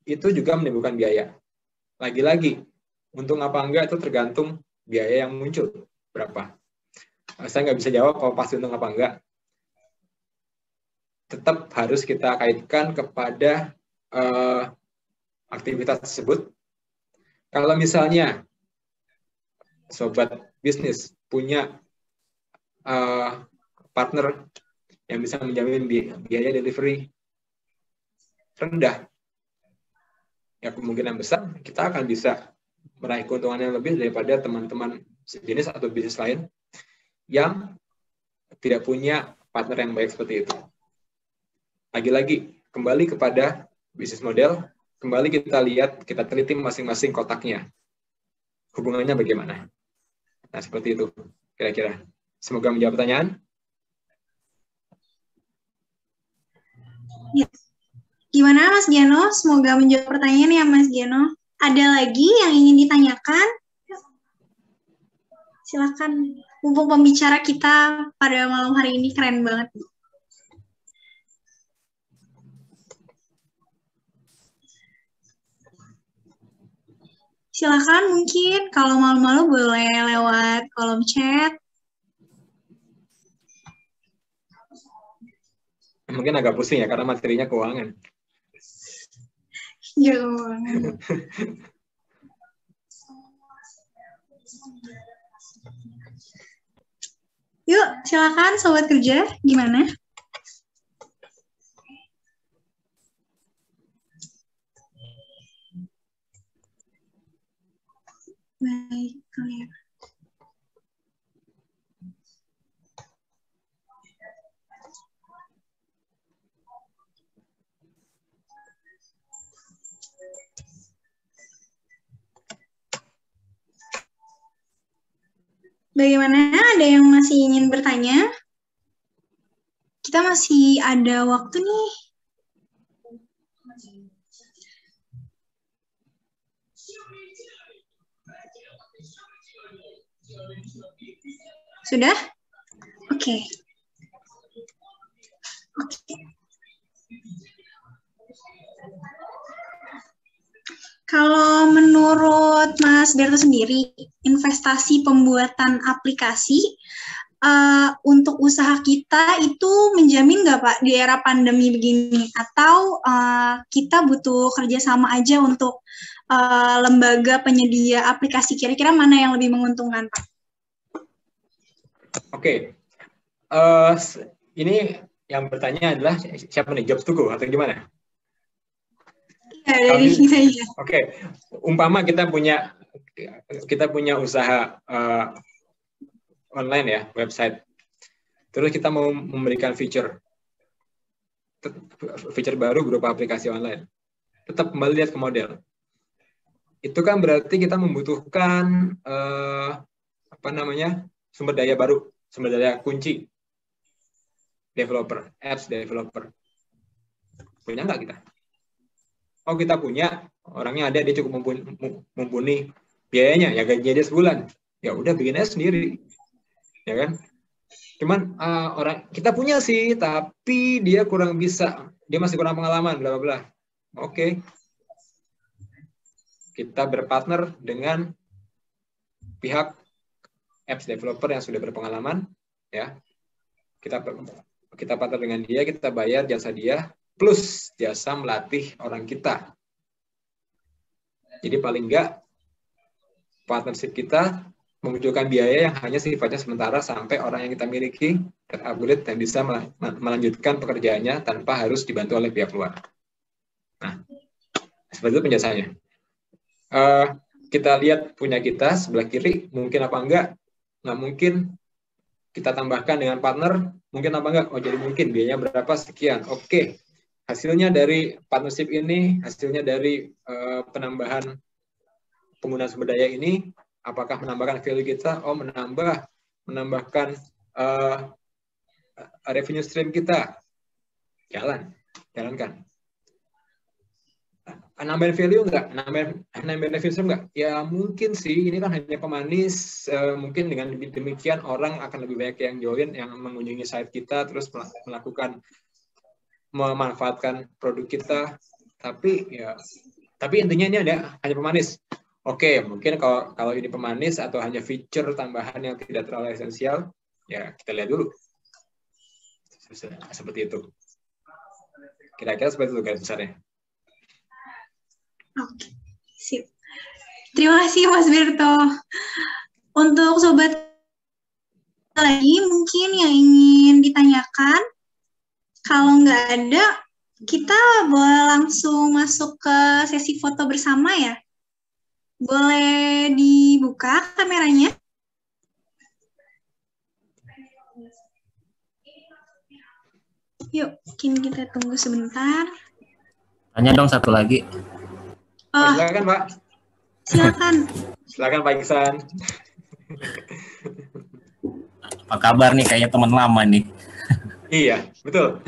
Itu juga menimbulkan biaya. Lagi-lagi, untung apa enggak itu tergantung biaya yang muncul. Berapa? Saya nggak bisa jawab kalau pasti untung apa enggak. Tetap harus kita kaitkan kepada aktivitas tersebut. Kalau misalnya sobat bisnis punya partner yang bisa menjamin biaya delivery rendah, ya kemungkinan besar kita akan bisa meraih keuntungan yang lebih daripada teman-teman sejenis atau bisnis lain yang tidak punya partner yang baik seperti itu. Lagi-lagi, kembali kepada bisnis model, kembali kita lihat, kita teliti masing-masing kotaknya. Hubungannya bagaimana? Nah, seperti itu kira-kira. Semoga menjawab pertanyaan. Ya. Gimana Mas Giano? Semoga menjawab pertanyaan ya Mas Giano. Ada lagi yang ingin ditanyakan? Silakan. Mumpung pembicara kita pada malam hari ini keren banget. Silakan mungkin kalau malu-malu boleh lewat kolom chat. Mungkin agak pusing ya karena materinya keuangan. Ya keuangan. Yuk, silakan Sobat Kerja, gimana? Baik, clear. Bagaimana? Ada yang masih ingin bertanya? Kita masih ada waktu nih. Sudah? Oke. Oke. Kalau menurut Mas Berto sendiri, investasi pembuatan aplikasi untuk usaha kita itu menjamin nggak Pak di era pandemi begini? Atau kita butuh kerjasama aja untuk lembaga penyedia aplikasi? Kira-kira mana yang lebih menguntungkan Pak? Oke. Ini yang bertanya adalah siapa nih? Jobs to go atau gimana? Ya, dari saya. Oke. Umpama kita punya usaha online ya, website. Terus kita mau memberikan feature baru berupa aplikasi online. Tetap kembali lihat ke model. Itu kan berarti kita membutuhkan sumber daya baru, sumber daya kunci. Developer, apps developer. Punya nggak kita? Oh, kita punya, orangnya ada, dia cukup mumpuni biayanya, ya gajinya dia sebulan. Ya udah bikin aja sendiri. Ya kan? Cuman kita punya sih, tapi dia kurang bisa, dia masih kurang pengalaman, bla bla bla. Oke. Kita berpartner dengan pihak apps developer yang sudah berpengalaman, ya. Kita partner dengan dia, kita bayar jasa dia, plus jasa melatih orang kita. Jadi paling enggak partnership kita memunculkan biaya yang hanya sifatnya sementara sampai orang yang kita miliki terupgrade dan bisa melanjutkan pekerjaannya tanpa harus dibantu oleh pihak luar. Nah, seperti itu penjelasannya. Kita lihat punya kita sebelah kiri, mungkin apa enggak? Nggak mungkin. Kita tambahkan dengan partner, mungkin apa enggak? Oh, jadi mungkin, biayanya berapa? Sekian. Oke. Hasilnya dari partnership ini, hasilnya dari penambahan penggunaan sumber daya ini, apakah menambahkan value kita? Oh, menambahkan revenue stream kita. Jalankan. Nambahin value enggak? Nambahin revenue stream enggak? Ya mungkin sih, ini kan hanya pemanis. Mungkin dengan demikian orang akan lebih banyak yang join, yang mengunjungi site kita, terus memanfaatkan produk kita. Tapi intinya ini hanya pemanis. Oke, mungkin kalau ini pemanis atau hanya feature tambahan yang tidak terlalu esensial, ya kita lihat dulu. Seperti itu. Kira-kira seperti itu garis besarnya. Oke, sip. Terima kasih Mas Berto. Untuk sobat lagi mungkin yang ingin ditanyakan, kalau nggak ada, kita boleh langsung masuk ke sesi foto bersama ya. Boleh dibuka kameranya? Yuk, mungkin kita tunggu sebentar. Tanya dong satu lagi. Silakan Pak. Silakan Pak Iksan. Apa kabar nih? Kayaknya teman lama nih. Iya, betul.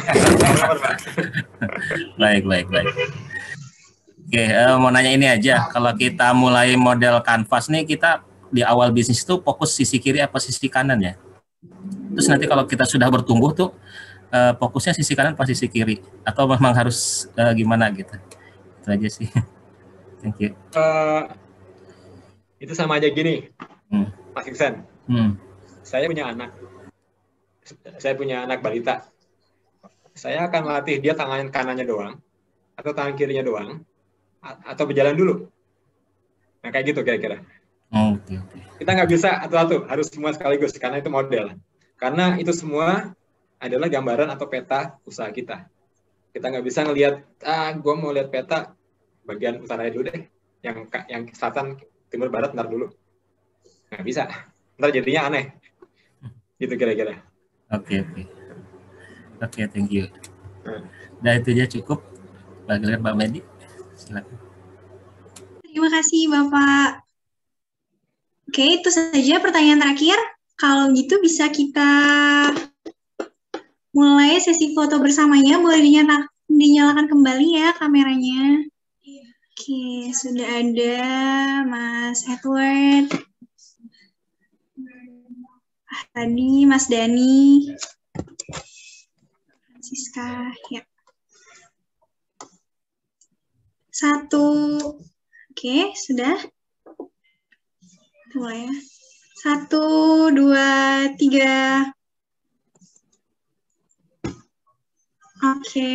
Baik. Oke, mau nanya ini aja. Kalau kita mulai model Canvas nih, kita di awal bisnis tuh fokus sisi kiri apa sisi kanan ya? Terus nanti kalau kita sudah bertumbuh tuh fokusnya sisi kanan apa sisi kiri? Atau memang harus gimana gitu? Itu aja sih. Thank you. Itu sama aja gini, Mas Iksan. Saya punya anak balita. Saya akan melatih dia tangan kanannya doang, atau tangan kirinya doang, atau berjalan dulu. Nah, kayak gitu kira-kira. Okay. Kita nggak bisa satu-satu, harus semua sekaligus, karena itu model. Karena itu semua adalah gambaran atau peta usaha kita. Kita nggak bisa ngelihat, gue mau lihat peta bagian utara dulu deh, yang selatan, timur, barat, ntar dulu. Nggak bisa, ntar jadinya aneh. Gitu kira-kira. Oke, thank you. Nah, itu aja cukup. Bagaimana Mbak Medi? Silakan. Terima kasih Bapak. Oke, itu saja pertanyaan terakhir. Kalau gitu bisa kita mulai sesi foto bersamanya. Boleh dinyalakan kembali ya kameranya. Oke, sudah ada Mas Edward. Tadi Mas Dani, Francisca, ya. 1, oke, sudah. Mulai ya. 1, 2, 3. Oke.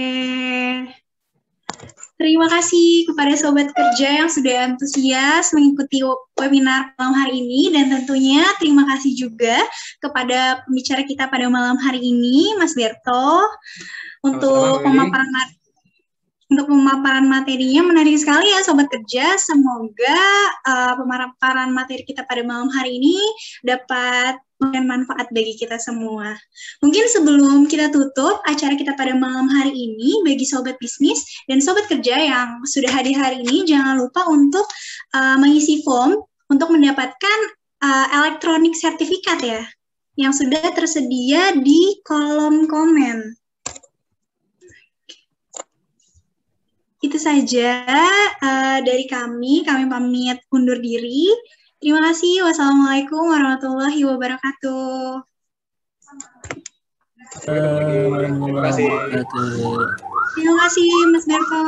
Terima kasih kepada Sobat Kerja yang sudah antusias mengikuti webinar malam hari ini, dan tentunya terima kasih juga kepada pembicara kita pada malam hari ini, Mas Berto, untuk pemaparan materinya. Menarik sekali ya Sobat Kerja. Semoga pemaparan materi kita pada malam hari ini dapat memberikan manfaat bagi kita semua. Mungkin sebelum kita tutup acara kita pada malam hari ini, bagi Sobat Bisnis dan Sobat Kerja yang sudah hadir hari ini, jangan lupa untuk mengisi form untuk mendapatkan elektronik sertifikat ya, yang sudah tersedia di kolom komen. Itu saja dari kami pamit undur diri. Terima kasih. Wassalamualaikum warahmatullahi wabarakatuh. Terima kasih. Terima kasih Mas Berto.